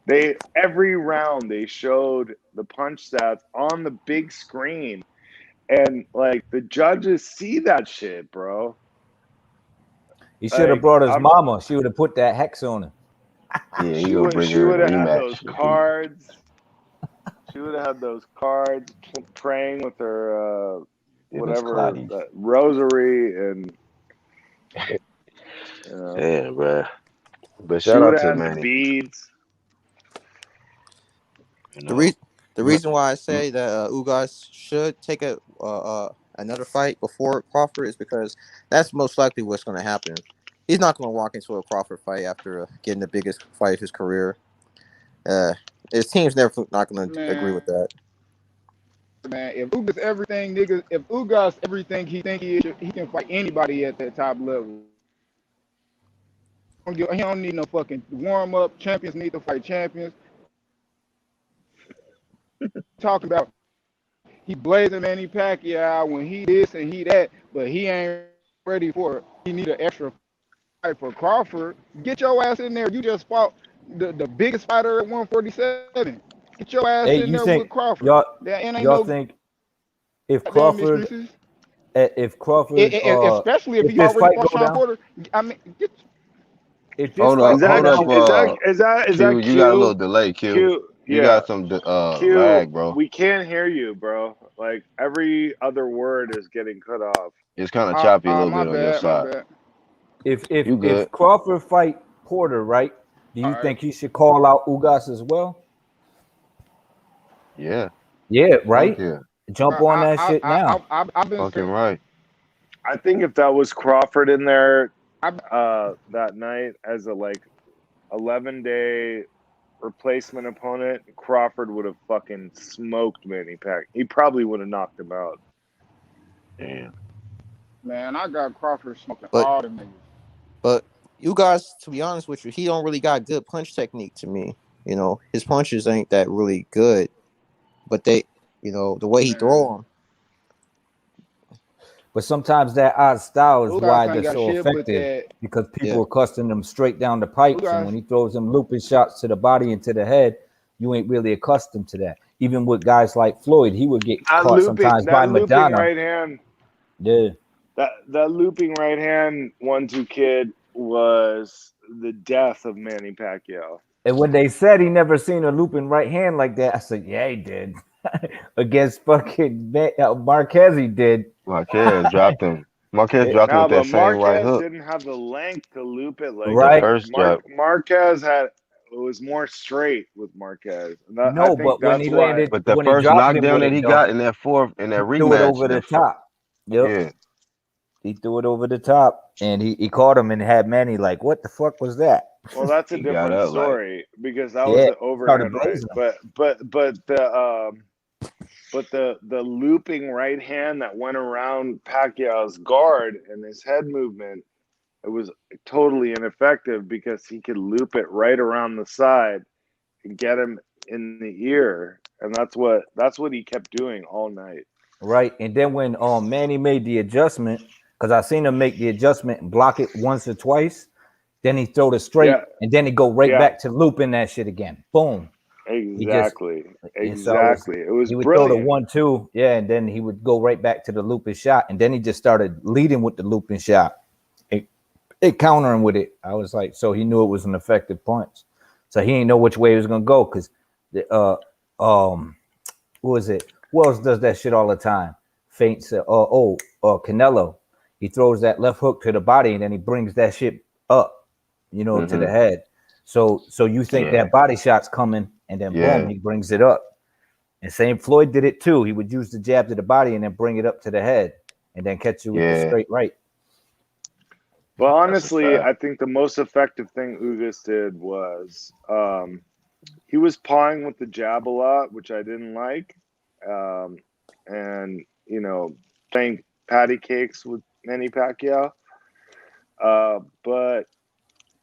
They every round they showed the punch stats on the big screen, and like the judges see that shit, bro. He should have Like brought his mama. She would have put that hex on him. Yeah, he gonna bring she her in would a have had those rematch. cards. She would have had those cards, praying with her whatever rosary, and Yeah, bro. But she shout would out have to had the Manny. beads. You The know, reason why I say that Ugas should take another fight before Crawford is because that's most likely what's going to happen. He's not going to walk into a Crawford fight after getting the biggest fight of his career. His team's never not going to agree with that. Man, if Ugas everything, niggas, if Ugas everything he think he is, he can fight anybody at that top level. He don't need no fucking warm up. Champions need to fight champions. Talking about he blazing Manny Pacquiao when he this and he that, but he ain't ready for it. He need an extra fight for Crawford. Get your ass in there. You just fought the biggest fighter at 147. Get your ass Hey, in you there with think Crawford. y'all There ain't y'all no think if damn Crawford excuses. Especially if if he this already fight fought go Sean down, Porter. I mean, if this hold fight up, go hold up. down, Is that Q, you got a little Q? delay. Q, Q, you yeah. got some Q, lag, bro. we can't hear you, bro. Like every other word is getting cut off. It's kind of choppy a little my bit on your bad, my side. bad. You good? if Crawford fight Porter, right? Do you All right. think he should call out Ugas as well? Yeah. Yeah, Fuck right. yeah. Jump on that shit now. I've been Fucking saying, right. I think if that was Crawford in there I've, that night as a like 11-day replacement opponent, Crawford would have fucking smoked Manny Pacquiao. He probably would have knocked him out. Damn. man, I got Crawford smoking But all the niggas. but you guys, to be honest with you, he don't really got good punch technique to me. You know, his punches ain't that really good, but they, the way he Man, throw them. But sometimes that odd style is why Ugas they're ain't got so shit but effective that. because people Yeah, accustom them straight down the pipes, and Ugas, when he throws them looping shots to the body and to the head, you ain't really accustomed to that. Even with guys like Floyd, he would get caught sometimes by That looping Madonna. right hand, Yeah, that looping right hand 1-2 kid was the death of Manny Pacquiao. and when they said he never seen a looping right hand like that, I said, yeah, he did. Against fucking Marquez, he did. Marquez dropped him. Marquez It- dropped him No, with but that same right Marquez hook. didn't have the length to loop it like The right? that. first drop. Marquez was more straight with Marquez. And I No, think but when that's he why. landed, But the when he first dropped him knockdown with that it, he though, got in that he threw it rematch, over the top. Yep. yeah, He threw it over the top, and he caught him and had Manny like, "What the fuck was that?" Well, that's a he got different up like, story because that was Yeah, an started overhand right. blazing him. But the looping right hand that went around Pacquiao's guard and his head movement, it was totally ineffective because he could loop it right around the side and get him in the ear, and that's what he kept doing all night. Right, and then when Manny made the adjustment, because I seen him make the adjustment and block it once or twice, then he throw it straight, Yeah, and then he go right yeah, back to looping that shit again. Boom. He just exactly, and so I was exactly. It was he would throw the brilliant. 1-2, yeah, and then he would go right back to the looping shot, and then he just started leading with the looping shot. It countering with it. I was like, so he knew it was an effective punch. So he didn't know which way he was gonna go because the what was it? Who else does that shit all the time? Feints. Canelo. He throws that left hook to the body and then he brings that shit up, to the head. So you think yeah. that body shot's coming and then Yeah. boom, he brings it up. And same Floyd did it too. He would use the jab to the body and then bring it up to the head, and then catch you with the Yeah. straight right. Well, That's a honestly, fact. I think the most effective thing Ugas did was he was pawing with the jab a lot, which I didn't like, and playing patty cakes with Manny Pacquiao. But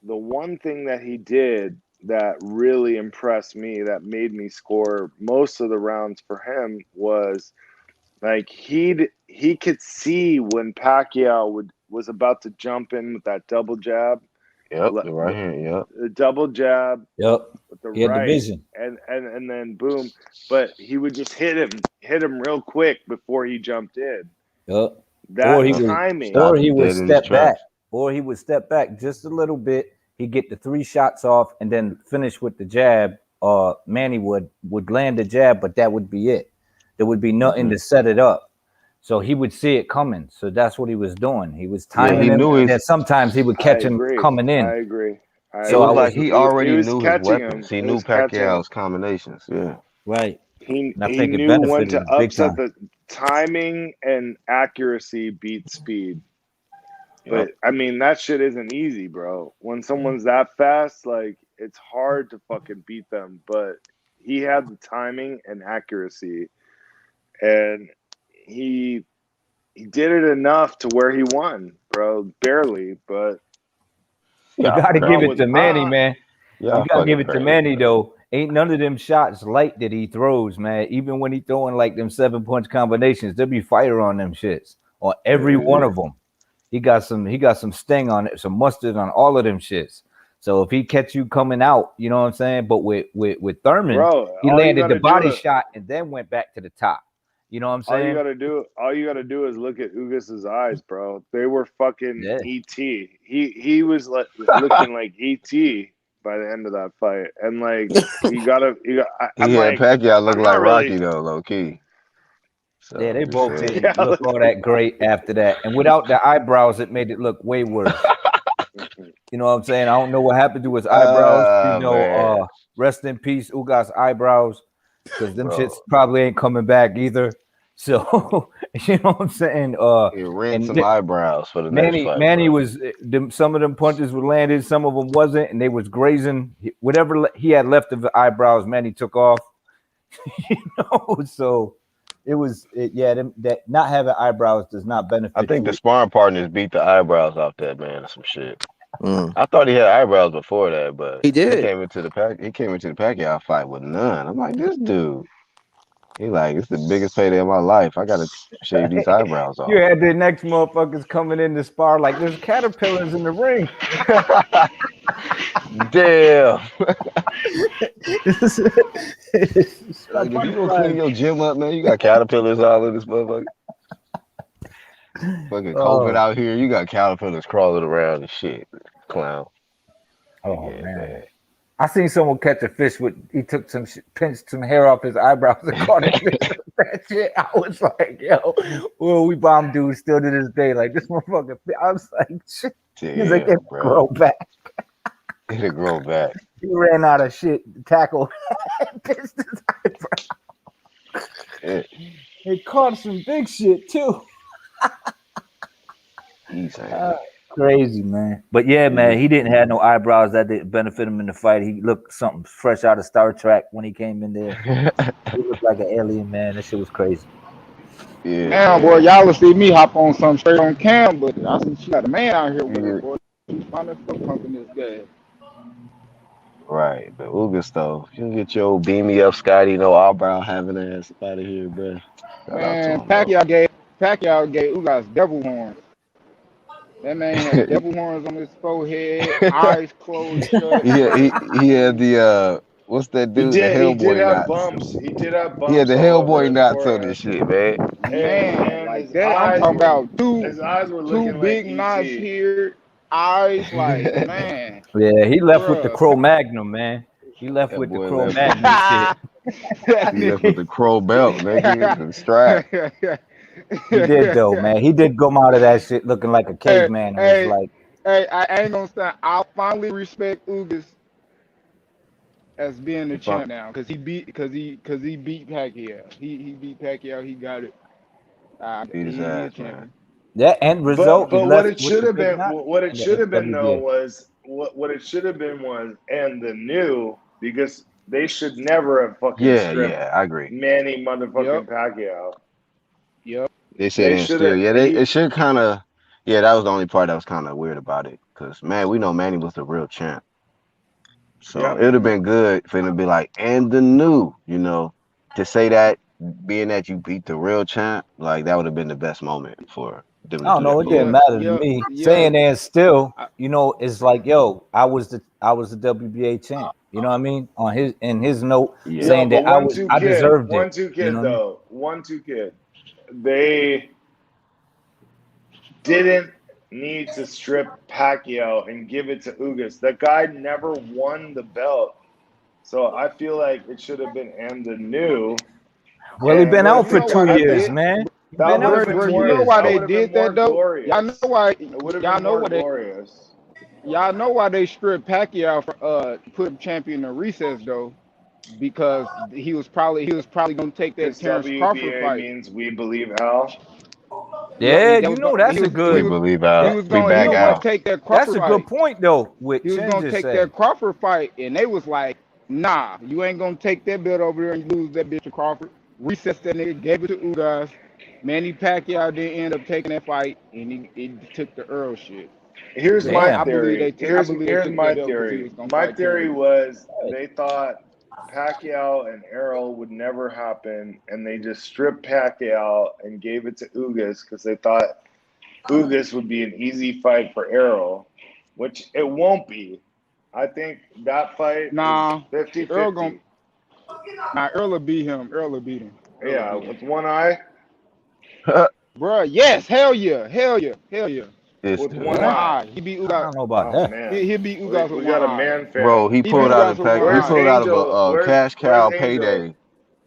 the one thing that he did that really impressed me, that made me score most of the rounds for him, was like he could see when Pacquiao was about to jump in with that double jab, Yep. The right hand. Yep. the double jab Yep. with the He had the right, vision. and then boom. But he would just hit him real quick before he jumped in. Yep. That Or he would, timing. Stop or he him would dead in his step back, tracks. or he would step back just a little bit. He'd get the 3 shots off, and then finish with the jab. Manny would land the jab, but that would be it. There would be nothing to set it up. So he would see it coming. So that's what he was doing. He was timing he him, knew and his. then sometimes he would I catch him agree. coming in. I agree. It was like he He already was knew his catching him. weapons. He He knew was catching him. Pacquiao's combinations. Yeah. Right. He And I think it knew when benefited to him big upset. time. The timing and accuracy beat speed. But Yep. I mean, that shit isn't easy, bro. When someone's that fast, like, it's hard to fucking beat them. But he had the timing and accuracy, and he did it enough to where he won, bro. Barely, but You Yeah. got to give bro it was to Manny, man. Yeah. You gotta give it to Manny though. Ain't none of them shots light that he throws, man. Even when he throwing like them 7-punch combinations, there be fire on them shits. On every one of them. He got some sting on it, some mustard on all of them shits. So if he catch you coming out, you know what I'm saying? But with Thurman, bro, he all you landed the gotta body do, shot and then went back to the top. You know what I'm all you saying? gotta do is look at Ugas's eyes, bro. They were fucking Yeah. ET. He was looking like ET by the end of that fight, and like I'm Yeah, like, Pacquiao looked I'm like not really. Rocky though, low key. So Yeah, they just both saying. didn't look all that great after that. And without the eyebrows, it made it look way worse. You know what I'm saying? I don't know what happened to his eyebrows. Man. Rest in peace, Ugas eyebrows, because them Bro. shits probably ain't coming back either. So you know what I'm saying? He rent And some eyebrows for the next fight. Manny bro. was some of them punches were landed, some of them wasn't, and they was grazing. Whatever he had left of the eyebrows, Manny took off. You know, so that not having eyebrows does not benefit. I think you. the sparring partners beat the eyebrows off that man or some shit. Mm. I thought he had eyebrows before that, but He did. He came into the Pacquiao fight with none. I'm like, this dude. He like, it's the biggest payday of my life. I gotta shave these eyebrows off. You had the next motherfuckers coming in to spar like there's caterpillars in the ring. Damn. It's Like, if you gonna clean your gym up, man, you got caterpillars all in this motherfucker. Fucking COVID out here, you got caterpillars crawling around and shit. Clown. Oh Yeah, man. I seen someone catch a fish he took some pinched some hair off his eyebrows and caught it. That shit. I was like, yo, well, we bomb dudes still to this day. Like this motherfucker. I was like, shit. He's like, it grow back. It'll grow back. He ran out of shit to tackle. Pinched his eyebrow. Yeah. He caught some big shit too. Crazy, man. But yeah, man, he didn't have no eyebrows that didn't benefit him in the fight. He looked something fresh out of Star Trek when he came in there. He looked like an alien, man. That shit was crazy. Yeah. Damn, boy, y'all will see me hop on some straight on cam, but I see she got a man out here with her, boy. She's finding stuff pumping this gas. Right, but Ugas though, you can get your old beam me up, Scotty, no eyebrow having ass up out of here, bro. Man, Pacquiao gave Ugas devil horns. That man had devil horns on his forehead, eyes closed shut. He had the what's that dude? The Hellboy he did have knots. bumps. He did have bumps. He had the all over Hellboy his knots on forehead. this shit, man. Man, like his that. I'm eyes talking were- about His eyes were two looking big like knots ET. here, eyes like man. Yeah, he left with the Bruh. Cro-Magnum, man. He left That with the boy Cro-Magnum shit. He left with the crow belt, nigga, and strap. He did though, man. He did come out of that shit looking like a caveman. Hey, It was like, Hey, I ain't gonna stand. I'll finally respect Ugas as being the If I, champ now because he beat Pacquiao. He beat Pacquiao. He got it. beat his He a ass, man. champion. That end But result, he what left it with should the have big been, knot what it in should the have been though WBA. was what it should have been was and the new because they should never have fucking Yeah, stripped yeah, I agree. Manny Yep. motherfucking Pacquiao. Yep. They said They and should still, have. yeah, it He should kind of, yeah, that was the only part that was kind of weird about it. Cause man, we know Manny was the real champ, so yeah. it would have been good for him to be like, and the new, to say that, being that you beat the real champ, like that would have been the best moment for them I to don't do know. that It for didn't Yeah. Ugas. matter to Yeah. me. Yeah. Saying and still, I, it's like, yo, I was the WBA champ. You know what I mean? On his in his note, Yeah, Yo, saying but that I deserved it. one two You kid know what I mean? though, 1-2 kid. They didn't need to strip Pacquiao and give it to Ugas. That guy never won the belt. So I feel like it should have been and the new. Well, he been And bro, out you for know why 2 years, they did, man. He that been would out have bro, for been bro. two You more. know years, why That bro. they would have been did that more though? Y'all know glorious. why? It would have Y'all been know more why they? glorious. Y'all know why they stripped Pacquiao for put him champion in recess though? Because he was probably gonna take that Because Terrence Crawford WBA fight. means we believe Al. Yeah, Yeah, that you was know going. that's a we good believe He out. that was We going. He you back know was gonna what? out. take that That's Crawford a good fight. point though. What He was Chin gonna just take said. that Crawford fight, and they was like, "Nah, you ain't gonna take that belt over there and lose that bitch to Crawford." Recessed that nigga, gave it to Ugas. Manny Pacquiao didn't end up taking that fight, and he took the Earl shit. Here's But my Damn. I believe theory. they took. I Here's believe they here's took that my belt because he theory. was gonna My fight theory Terrence. was they thought Pacquiao and Errol would never happen, and they just stripped Pacquiao and gave it to Ugas because they thought Ugas would be an easy fight for Errol, which it won't be. I think that fight is Nah, Earl gonna. 50-50. Nah, Earl will beat him. Earl will beat him. Earl will Yeah, beat him. with one eye. Bruh, yes, hell yeah, hell yeah, hell yeah. It's With the one One What? eye. eye. He beat I Ugas. don't know about Oh that. man, He'll beat Ugas we with one got a eye. man bro. fan. He He beat pulled out Ugas of with one he Where's eye. pulled out of Angel? a cash Where's cow Angel? payday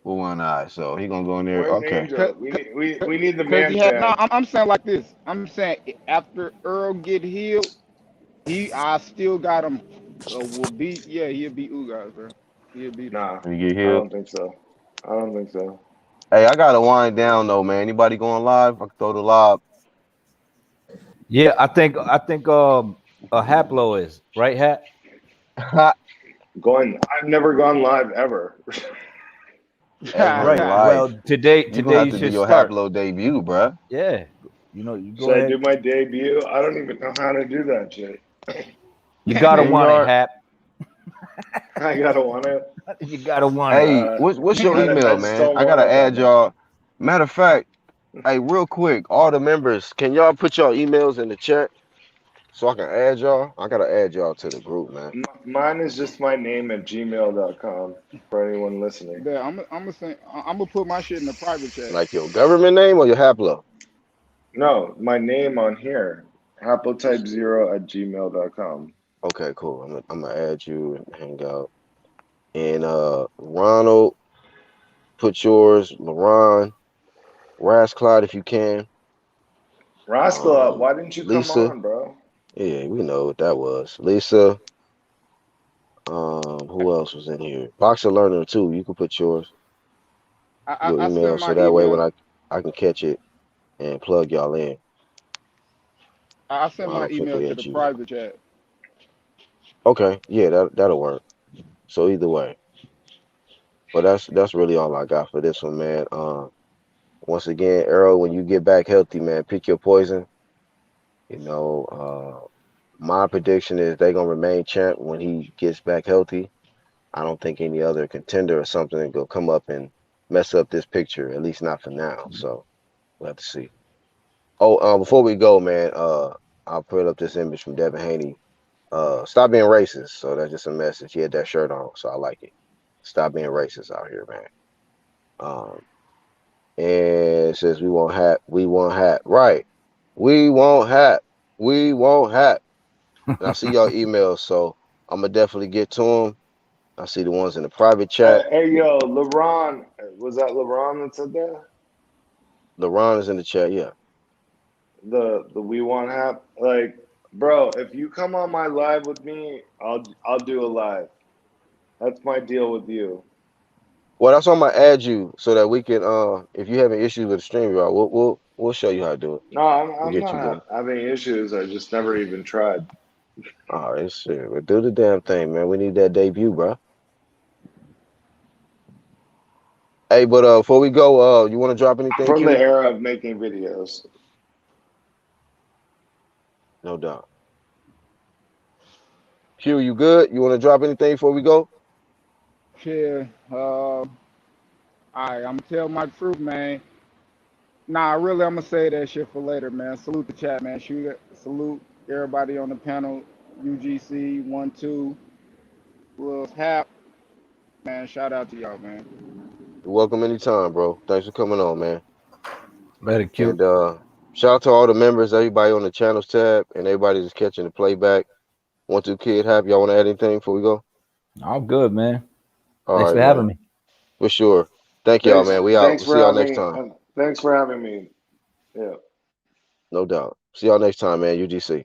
with one eye. So he gonna go in there. Where's Okay. Cause, Angel? We cause, need we need the cause man he had no. fan. I'm saying like this. I'm saying after Earl get healed, I still got him. Will beat. Yeah, he'll beat Ugas, bro. He'll beat him. Nah, When you get I healed. don't think so. I don't think so. Hey, I gotta wind down though, man. Anybody going live? I can throw the lob. Yeah, I think a Haplo is right, Hat. I've never gone live ever. Ever in Right. life. Well, today You gonna have you to do should your start. Haplo debut, bruh. Yeah. You go Should I do ahead. my debut? I don't even know how to do that shit. You gotta want it, StreamYard. Hap. I gotta want it. You gotta want it. Hey, what's your I email, just man? don't I want gotta it that add much. y'all. Matter of fact, hey, real quick, all the members, can y'all put y'all emails in the chat so I can add y'all? I gotta add y'all to the group, man. Mine is just my name at gmail.com for anyone listening. But I'm gonna put my shit in the private chat. Like your government name or your Haplo? No, my name on here, haplotype0 at gmail.com. Okay, cool. I'm gonna add you and hang out. And Ronald, put yours. LaRon, Rasclot if you can. Rascal, why didn't you come Lisa, on, bro? yeah, we know what that was. Lisa, who else was in here? Boxer Learner too. You can put your I email send so my that way when email. I can catch it and plug y'all in. I send my Ronald email quickly to at the Gmail. private chat. Okay, yeah, that'll work. So either way, but that's really all I got for this one, man. Once again, Errol, when you get back healthy, man, pick your poison. You know, my prediction is they're gonna remain champ when he gets back healthy. I don't think any other contender or something will come up and mess up this picture, at least not for now. So we'll have to see. Oh, before we go, man, I'll put up this image from Devin Haney. Stop being racist. So that's just a message. He had that shirt on, so I like it. Stop being racist out here, man. Um, and it says we want hat. Right. We want hat. We want hat. And I see y'all emails, so I'm gonna definitely get to them. I see the ones in the private chat. Hey, yo, LeBron, was that LeBron that said that? LeBron is in the chat. Yeah. The we want hap like, bro, if you come on my live with me, I'll do a live. That's my deal with you. Well, that's why I'm gonna add you so that we can if you having issues with the stream, y'all, we'll show you how to do it. No, We'll I'm get you not going. having issues. I just never even tried. All right, shit. Well, do the damn thing, man. We need that debut, bro. Hey, but before we go, you want to drop anything, From the Q? era of making videos. No doubt. Q, you good? You want to drop anything before we go? Yeah. All right, I'm gonna tell my truth, man. Nah, really, I'm gonna say that shit for later, man. Salute the chat, man. Shoot it. Salute everybody on the panel. UGC 1-2. Will Hap. Man, shout out to y'all, man. You're welcome anytime, bro. Thanks for coming on, man. Better And cute. shout out to all the members, everybody on the channels tab, and everybody that's catching the playback. 1-2 Kid Happy. Y'all want to add anything before we go? All good, man. All Thanks right, for having man. me. For sure. Thank y'all, man. We out. Thanks We'll for see y'all next having time. thanks for having me. Yeah. No doubt. See y'all next time, man. UGC.